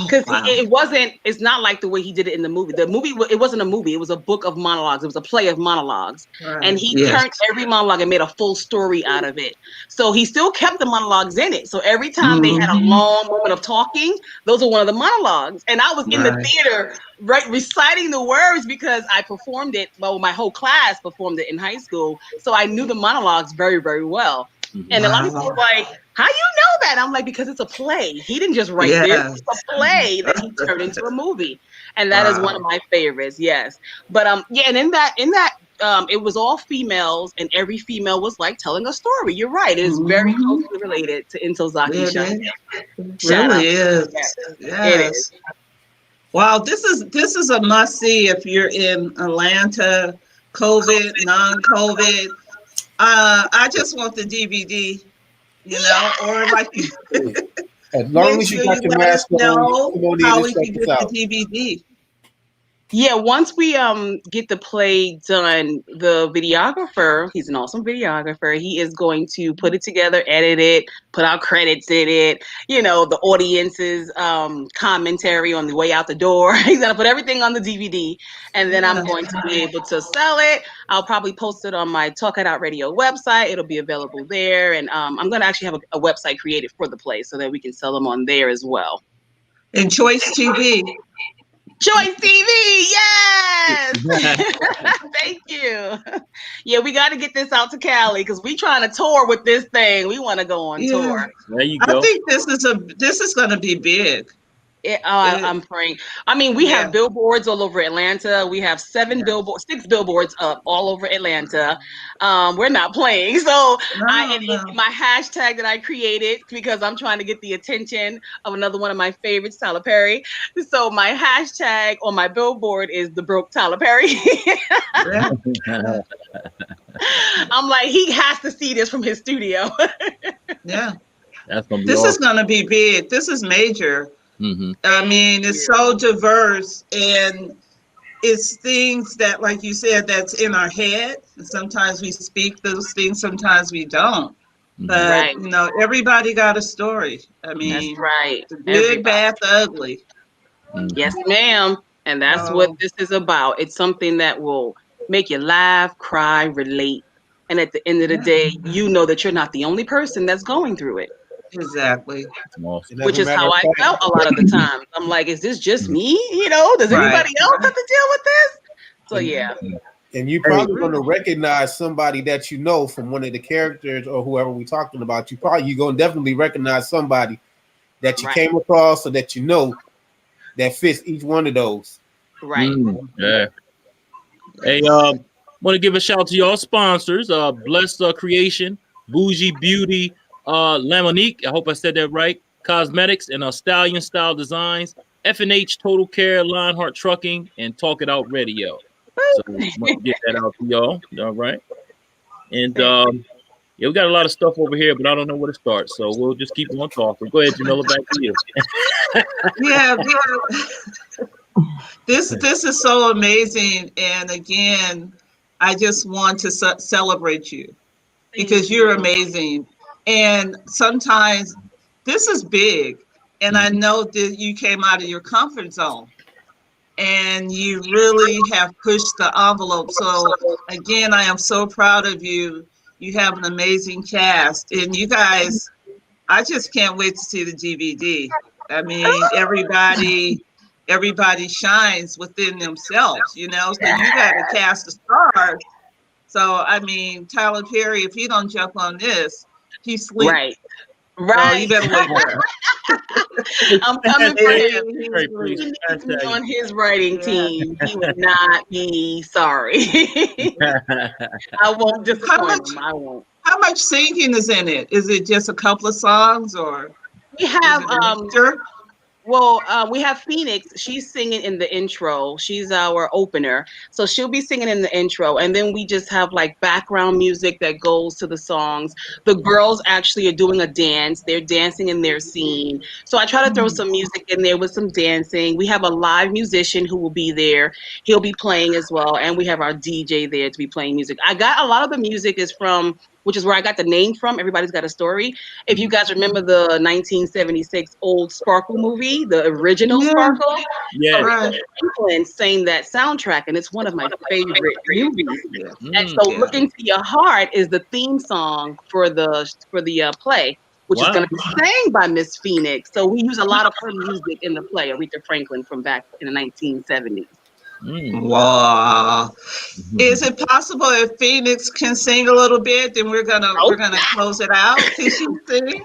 Because it's not like the way he did it in the movie. The movie, it wasn't a movie. It was a book of monologues. It was a play of monologues. Right. And he turned every monologue and made a full story out of it. So he still kept the monologues in it. So every time they had a long moment of talking, those are one of the monologues. And I was in the theater, reciting the words because I performed it. Well, my whole class performed it in high school. So I knew the monologues very, very well. And a lot of people were like, how you know that? I'm like, because it's a play. He didn't just write this. It's a play that he turned into a movie. And that is one of my favorites, yes. But and in that it was all females, and every female was like telling a story. You're right. It is very closely related to Intozaki Shine. It really is. Yes. It is. Wow, this is a must see if you're in Atlanta, COVID, non-COVID. I just want the DVD, or like as long as you got your mask on, how we can get the DVD. Yeah, once we get the play done, the videographer, he's an awesome videographer. He is going to put it together, edit it, put our credits in it, you know, the audience's commentary on the way out the door. He's gonna put everything on the DVD, and then I'm going to be able to sell it. I'll probably post it on my Talk It Out Radio website. It'll be available there, and I'm gonna actually have a website created for the play so that we can sell them on there as well. And Choice TV. Choice TV, yes. Thank you. Yeah, we got to get this out to Cali because we trying to tour with this thing. We want to go on tour. There you go. I think this is going to be big. I'm praying. I mean, we have billboards all over Atlanta. We have 6 billboards up all over Atlanta. We're not playing. So my hashtag that I created, because I'm trying to get the attention of another one of my favorites, Tyler Perry. So my hashtag on my billboard is the broke Tyler Perry. I'm like, he has to see this from his studio. Yeah. That's gonna be this awesome. is going to be big. This is major. Mm-hmm. I mean, it's so diverse, and it's things that, like you said, that's in our head. And sometimes we speak those things, sometimes we don't. But you know, everybody got a story. I mean, that's right. The good, bad, the ugly. Yes, ma'am. And that's what this is about. It's something that will make you laugh, cry, relate. And at the end of the day, you know that you're not the only person that's going through it. Exactly. Which is how I felt a lot of the time. I'm like, is this just me? You know, does anybody else have to deal with this? So yeah. And you're probably going to recognize somebody that you know from one of the characters or whoever we're talking about. You're going to definitely recognize somebody that you came across or that you know that fits each one of those. Right. Yeah. Hey, want to give a shout out to y'all sponsors, Blessed Creation, Bougie Beauty, Lamonique, I hope I said that right, Cosmetics, and Stallion Style Designs, F&H Total Care, Lionheart Trucking, and Talk It Out Radio. So want to get that out to y'all. All right. And yeah, we got a lot of stuff over here, but I don't know where to start. So we'll just keep on talking. Go ahead, Jamila, back to you. Yeah. This is so amazing. And again, I just want to celebrate you because you're amazing. And sometimes this is big. And I know that you came out of your comfort zone and you really have pushed the envelope. So again, I am so proud of you. You have an amazing cast. And you guys, I just can't wait to see the DVD. I mean, everybody shines within themselves, you know, so you got to cast the stars. So, I mean, Tyler Perry, if he don't jump on this, he's sleep. Right. So you better wake up. I'm coming for him. He needs to be on his writing team. He would not be sorry. I won't disappoint him. I won't. How much singing is in it? Is it just a couple of songs or? We have we have Phoenix. She's singing in the intro. She's our opener. So she'll be singing in the intro. And then we just have like background music that goes to the songs. The girls actually are doing a dance. They're dancing in their scene. So I try to throw some music in there with some dancing. We have a live musician who will be there. He'll be playing as well. And we have our DJ there to be playing music. I got a lot of the music is from, which is where I got the name from. Everybody's got a story. If you guys remember the 1976 old Sparkle movie, the original Sparkle, Franklin sang that soundtrack, and it's one of my favorite movies. And so Looking to Your Heart is the theme song for the play, which is going to be sang by Miss Phoenix. So we use a lot of her music in the play, Aretha Franklin from back in the 1970s. Wow. Is it possible if Phoenix can sing a little bit, then we're gonna close it out? Can she sing?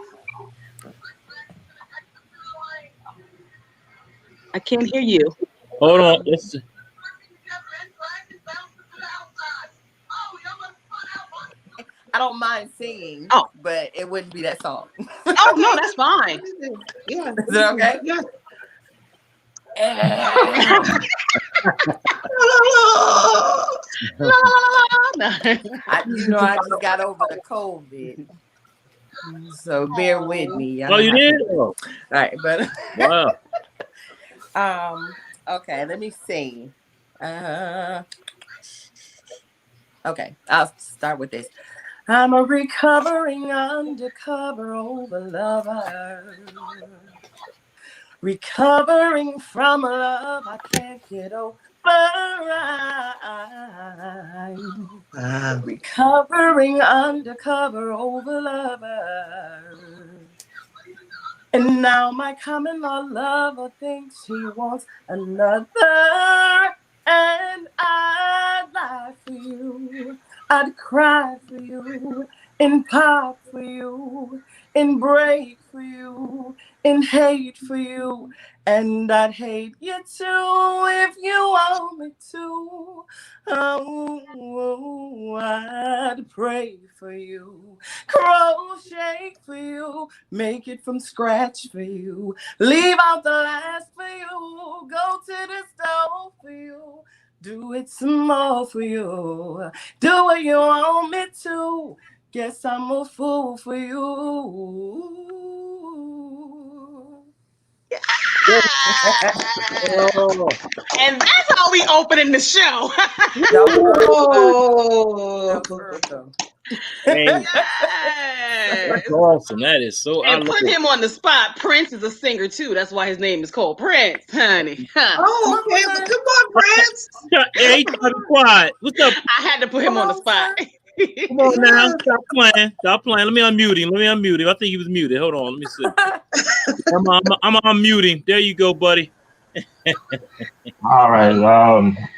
I can't hear you. Hold on. I don't mind singing, but it wouldn't be that song. Oh no, that's fine. Yeah. Is it okay? Yeah. I just got over the COVID, so bear with me. Oh, you did? All right, but wow. Okay, let me see. Okay, I'll start with this. I'm a recovering undercover over lover. Recovering from a love I can't get over. Recovering undercover over lover. And now my common law lover thinks he wants another. And I'd lie for you. I'd cry for you. And pop for you. And break for you. And hate for you. And I'd hate you too if you want me to. Oh, I'd pray for you. Crochet for you. Make it from scratch for you. Leave out the last for you. Go to the stove for you. Do it some more for you. Do what you want me to. Guess I'm a fool for you. And that's how we opening the show. Hey, Yes. that's awesome. That is so. I And love put it. him on the spot. Prince is a singer too. That's why his name is called Prince, honey. Oh, okay. Well, come on, Prince. Hey, try to be quiet. What's up? I had to put him on the spot. Come on now. Stop playing. Stop playing. Let me unmute him. I think he was muted. Hold on. Let me see. I'm unmute him. There you go, buddy. All right.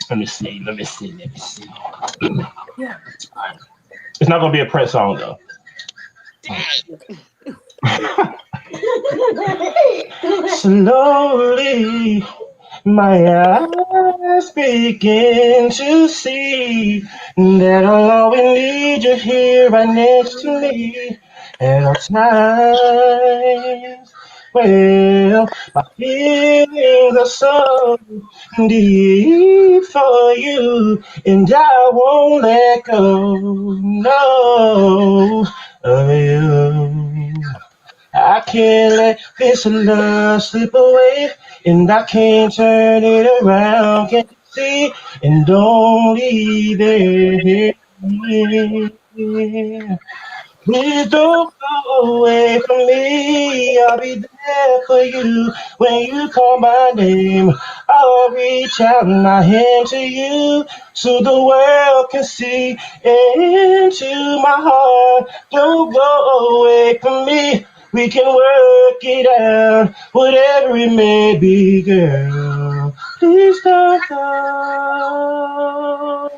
Let me see. Yeah. It's not gonna be a Prince song though. Slowly, my eyes begin to see that I'll always need you here right next to me at all times. Well, my feelings are so deep for you, and I won't let go, no, of you. I can't let this love slip away, and I can't turn it around. Can't you see? And don't leave it here. Please don't go away from me. I'll be there for you when you call my name. I'll reach out my hand to you so the world can see into my heart. Don't go away from me. We can work it out, whatever it may be, girl. Please don't go.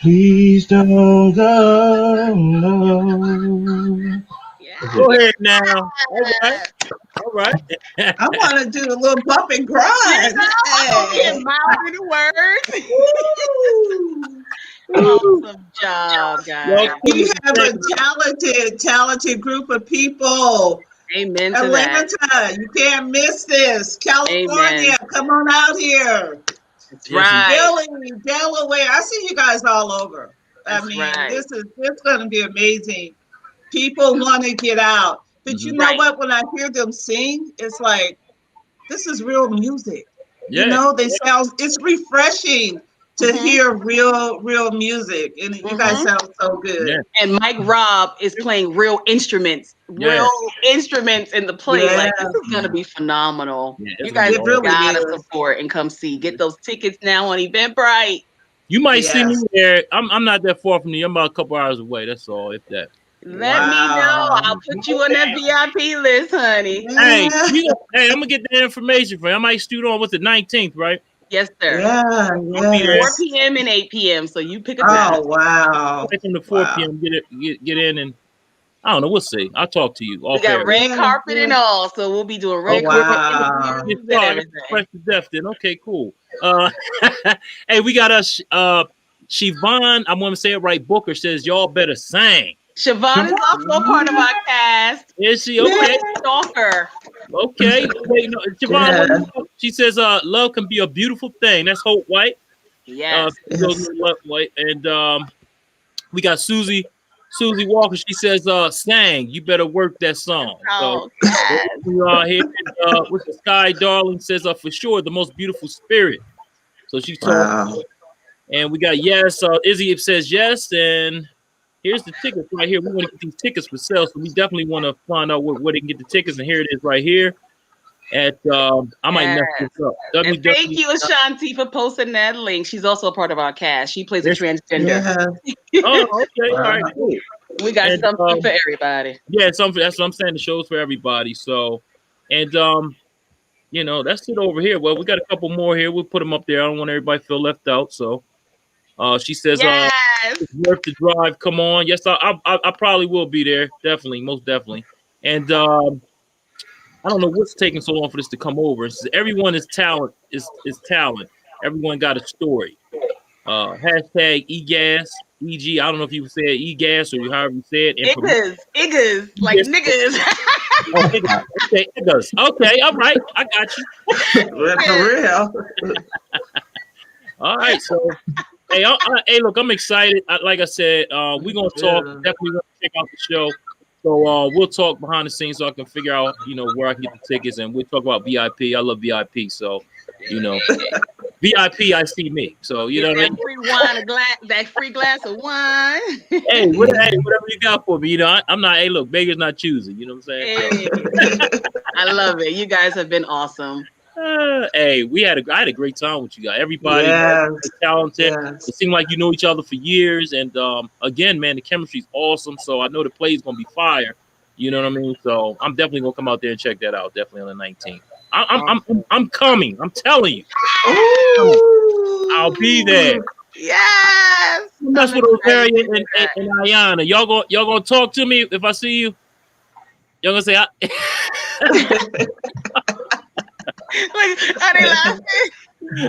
Please don't go. No. Go ahead now. All right. I want to do a little bump and grind. Get mouthing the words. Awesome job, guys. We have a talented group of people. Amen to Atlanta, that. you can't miss this. California, Amen. come on out here. That's right. Philly, Delaware. I see you guys all over. That's right. This is going to be amazing. People want to get out. But you know what? When I hear them sing, it's like, this is real music. Yeah. You know, it's refreshing to hear real music. And you guys sound so good. Yeah. And Mike Robb is playing real instruments in the play. Yeah. Like, this is going to be phenomenal. Yeah, you guys really gotta is. support and come see. Get those tickets now on Eventbrite. You might see me there. I'm not that far from you. I'm about a couple hours away. That's all, if that. Let me know. I'll put you on that VIP list, honey. Hey, I'm gonna get that information for you. I might shoot on what's the 19th, right? Yes, sir. Yeah. 4 p.m. and 8 p.m. So you pick a time. Oh wow. From the 4 p.m. Get in, and I don't know. We'll see. I'll talk to you. We got red carpet and all, so we'll be doing red carpet interviews and everything. Fresh to death. Then okay, cool. Hey, we got us. Siobhan, I'm gonna say it right. Booker says y'all better sing. Siobhan is also a part of our cast. Is she okay? Stalker. Okay. Wait, no, Siobhan, she says, love can be a beautiful thing. That's Hope White. Yes. Love White. And we got Susie Walker. She says, sang, you better work that song. Oh, so we are here. With the Sky Darling says, for sure, the most beautiful spirit. So she told, and we got yes. Izzy says yes, and here's the tickets right here. We want to get these tickets for sale, so we definitely want to find out where they can get the tickets. And here it is right here. At I might mess this up. And thank you, Ashanti, for posting that link. She's also a part of our cast. She plays a transgender. Oh, okay. All right, cool. We got something for everybody. Yeah, something. That's what I'm saying. The show's for everybody. So, and you know, that's it over here. Well, we got a couple more here. We'll put them up there. I don't want everybody to feel left out. So, she says, it's worth the drive. Come on. Yes, I probably will be there. Definitely, most definitely. And I don't know what's taking so long for this to come over. It says, everyone is talent. Is talent. Everyone got a story. Hashtag egas. EG. I don't know if you said egas or however you said. Iggas, like niggas. Okay, niggas. Okay, all right. I got you. For real. All right, so hey, look, I'm excited. Like I said, we're gonna talk. Definitely gonna check out the show. So we'll talk behind the scenes so I can figure out, you know, where I can get the tickets, and we'll talk about VIP. I love VIP, so you know, VIP. I see me. So you know what I mean. Free wine, that free glass of wine. Hey, whatever you got for me, you know, I'm not. Hey, look, beggars not choosing. You know what I'm saying? Hey. I love it. You guys have been awesome. Hey, I had a great time with you guys. Everybody is talented. It seemed like you know each other for years, and again, man, the chemistry's awesome. So I know the play's gonna be fire. You know what I mean? So I'm definitely gonna come out there and check that out. Definitely on the 19th. I'm coming. I'm telling you. Ooh. I'll be there. Yes. Mess with Rosaria and Ayana. Y'all gonna talk to me if I see you? Y'all gonna say Like, are they laughing?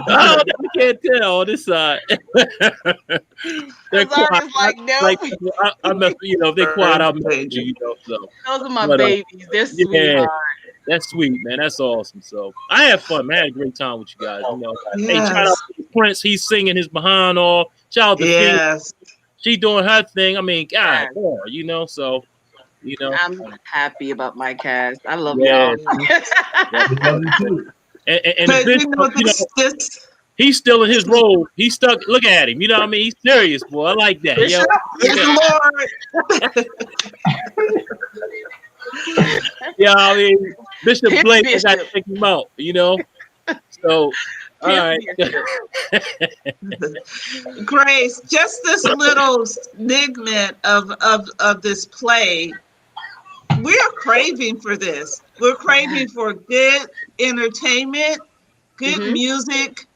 Oh, I can't tell on this side. They're quiet. Like, no. Like, I mess, you know, if they're quiet, I'll mess you, you know. So those are my babies. They're sweethearts. That's sweet, man. That's awesome. So I had fun, man. I had a great time with you guys. You know, hey, shout out to Prince. He's singing his behind off. Shout out to Phoenix. She doing her thing. I mean, God, you know. So, you know, I'm happy about my cast. I love y'all. And the bitch, you know, he's still in his role. He's stuck. Look at him. You know what I mean? He's serious, boy. I like that. Yeah, I mean, Bishop Blake, I got to check him out. You know, so. All right. Grace, just this little snigment of this play. We're craving for this. We're craving for good entertainment, good music,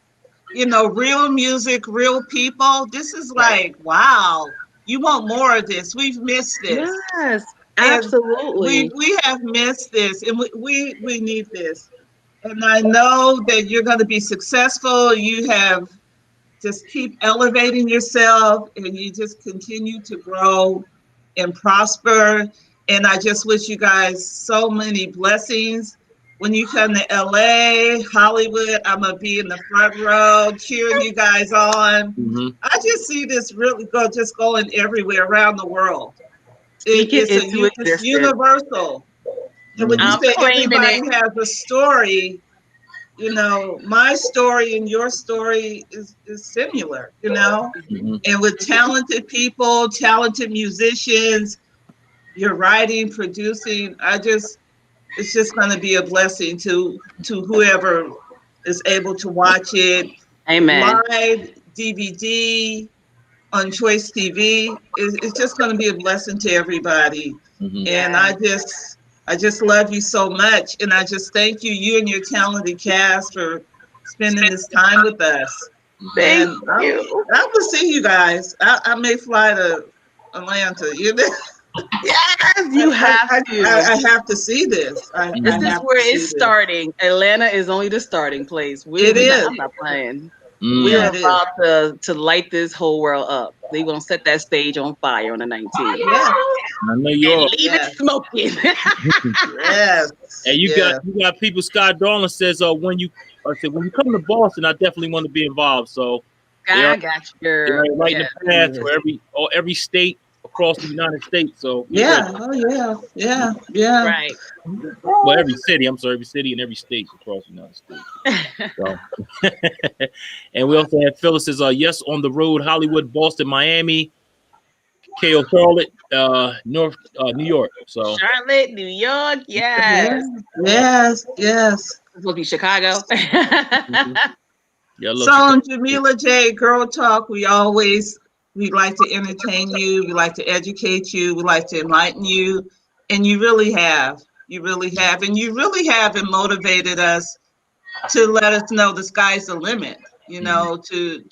you know, real music, real people. This is like, wow, you want more of this. We've missed this. Yes, absolutely. We have missed this, and we need this. And I know that you're going to be successful. You have just keep elevating yourself, and you just continue to grow and prosper. And I just wish you guys so many blessings. When you come to LA, Hollywood, I'm going to be in the front row cheering you guys on. I just see this really going everywhere around the world. It's universal. And when you say everybody has a story, you know, my story and your story is similar, you know, and with talented people, talented musicians, you're writing, producing. It's just going to be a blessing to whoever is able to watch it. Amen. Live, DVD, on Choice TV. It's just going to be a blessing to everybody. And I just love you so much. And I just thank you and your talented cast for spending this time with us. Thank you. I will see you guys. I may fly to Atlanta. You know? Yes, you have to. I have to see this. This is where it's starting. Atlanta is only the starting place. We're not playing. We're about to light this whole world up. They're gonna set that stage on fire on the 19th. I know you are. Leave it smoking. Yes. And you got people. Scott Darling says, when you come to Boston, I definitely want to be involved. So I got you. Right in the path for every state across the United States. So yeah, oh yeah. Right. Well, every city. I'm sorry, every city and every state across the United States. So. And we also have Phyllis's Yes on the Road, Hollywood, Boston, Miami, KO Charlotte, New York. So Charlotte, New York, yes. Yes. It's supposed to be Chicago. Yeah, So on Jamila J, Girl Talk, we like to entertain you, we like to educate you, we like to enlighten you, and you really have. You really have, and you really have motivated us to let us know the sky's the limit. You know, to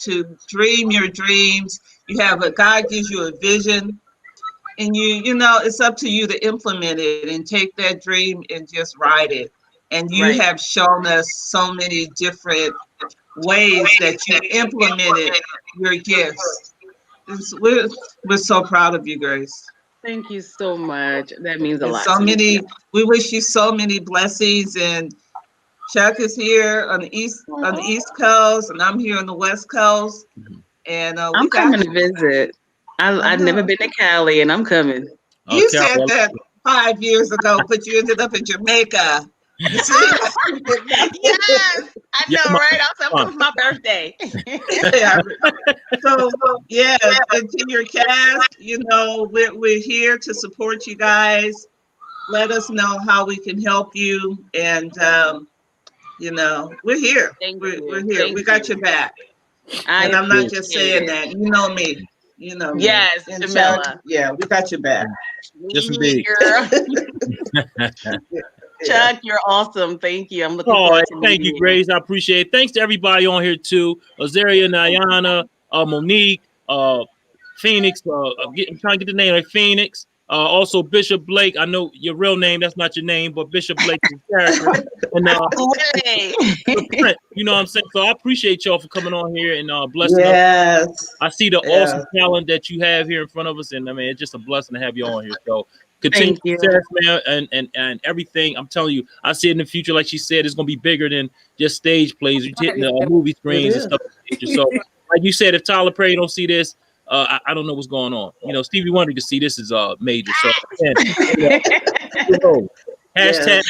dream your dreams. You have God gives you a vision, and you know it's up to you to implement it and take that dream and just ride it. And you Right. have shown us so many different ways that you implemented your gifts. We're so proud of you, Grace. Thank you so much. That means a And lot so to me. many, we wish you so many blessings. And Chuck is here on the East Coast, and I'm here on the West Coast. And I'm coming to visit. I've never been to Cali, and I'm coming. You said that 5 years ago, but you ended up in Jamaica. Yes, I know, right? Also, it was my birthday. So yeah, and to your cast, you know, we're here to support you guys. Let us know how we can help you, and you know, we're here. We're here. We got your back. And I'm not just saying that. You know me. You know me. Yes, and Jamila. Chuck, yeah, we got your back. Yes, indeed. Chuck, you're awesome. Thank you. I'm looking Oh, forward to thank you, Grace. I appreciate it. Thanks to everybody on here too. Azaria, Nayana, Monique, Phoenix. I'm trying to get the name right. Phoenix. Also Bishop Blake. I know your real name. That's not your name, but Bishop Blake is character. And you know what I'm saying. So I appreciate y'all for coming on here and blessing us. I see the awesome talent that you have here in front of us, and I mean it's just a blessing to have you on here. So continue success, man, and everything. I'm telling you, I see it in the future. Like she said, it's gonna be bigger than just stage plays. You're hitting the movie screens and stuff. So, like you said, if Tyler Perry don't see this, I don't know what's going on. You know, Stevie Wonder can see this is major. So, hashtag,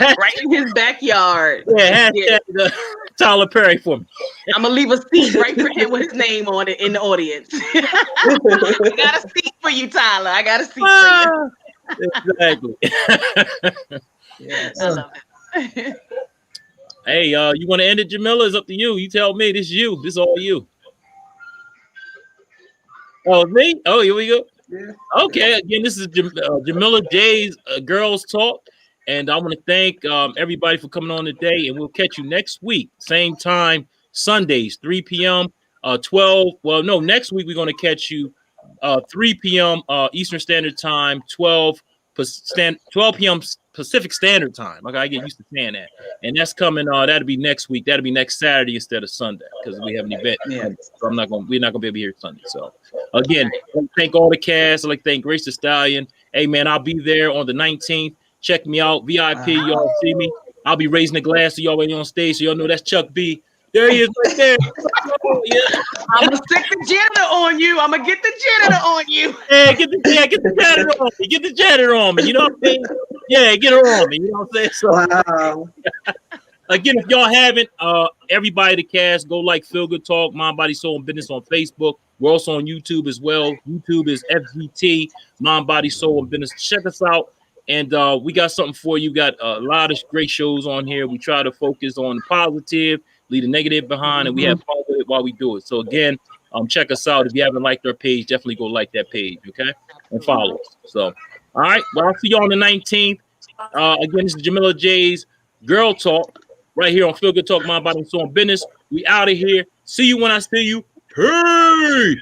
right in his backyard. Yeah, hashtag Tyler Perry for me. I'm gonna leave a seat right for him with his name on it in the audience. I got a seat for you, Tyler. I got a seat for you. Exactly. I love it. Hey, you want to end it, Jamila? It's up to you. You tell me. This is you. This is all you. Oh, me? Oh, here we go. Yeah. Okay. Again, this is Jamila J's Girls Talk. And I want to thank everybody for coming on today. And we'll catch you next week. Same time, Sundays, 3 p.m., 12. Well, no, next week we're going to catch you 3 p.m. Eastern Standard Time, 12 p.m. Pacific Standard Time. Okay, I get used to saying that. And that's coming. That'll be next week. That'll be next Saturday instead of Sunday because we have an event. Yeah. So we're not going to be able to hear Sunday. So again, I like to thank all the cast. I like to thank Grace the Stallion. Hey man, I'll be there on the 19th. Check me out, VIP. Y'all see me. I'll be raising the glass to y'all when you're on stage, so y'all know that's Chuck B. There he is, right there. Yeah. I'm gonna stick the janitor on you. I'm gonna get the janitor on you. Yeah, get the janitor on me. Get the janitor on me. You know what I'm saying? Yeah, get her on me. You know what I'm saying? So, wow. Again, if y'all haven't, everybody, the cast, go like Feel Good Talk, Mind, Body, Soul, and Business on Facebook. We're also on YouTube as well. YouTube is FGT, Mind, Body, Soul, and Business. Check us out. And we got something for you. Got a lot of great shows on here. We try to focus on the positive, leave the negative behind, and we have fun with it while we do it. So again, check us out. If you haven't liked our page, definitely go like that page, okay? And follow us. So, all right. Well, I'll see you on the 19th. Again, this is Jamila J's Girl Talk right here on Feel Good Talk, Mind, Body, and Soul, and Business. We out of here. See you when I see you. Hey!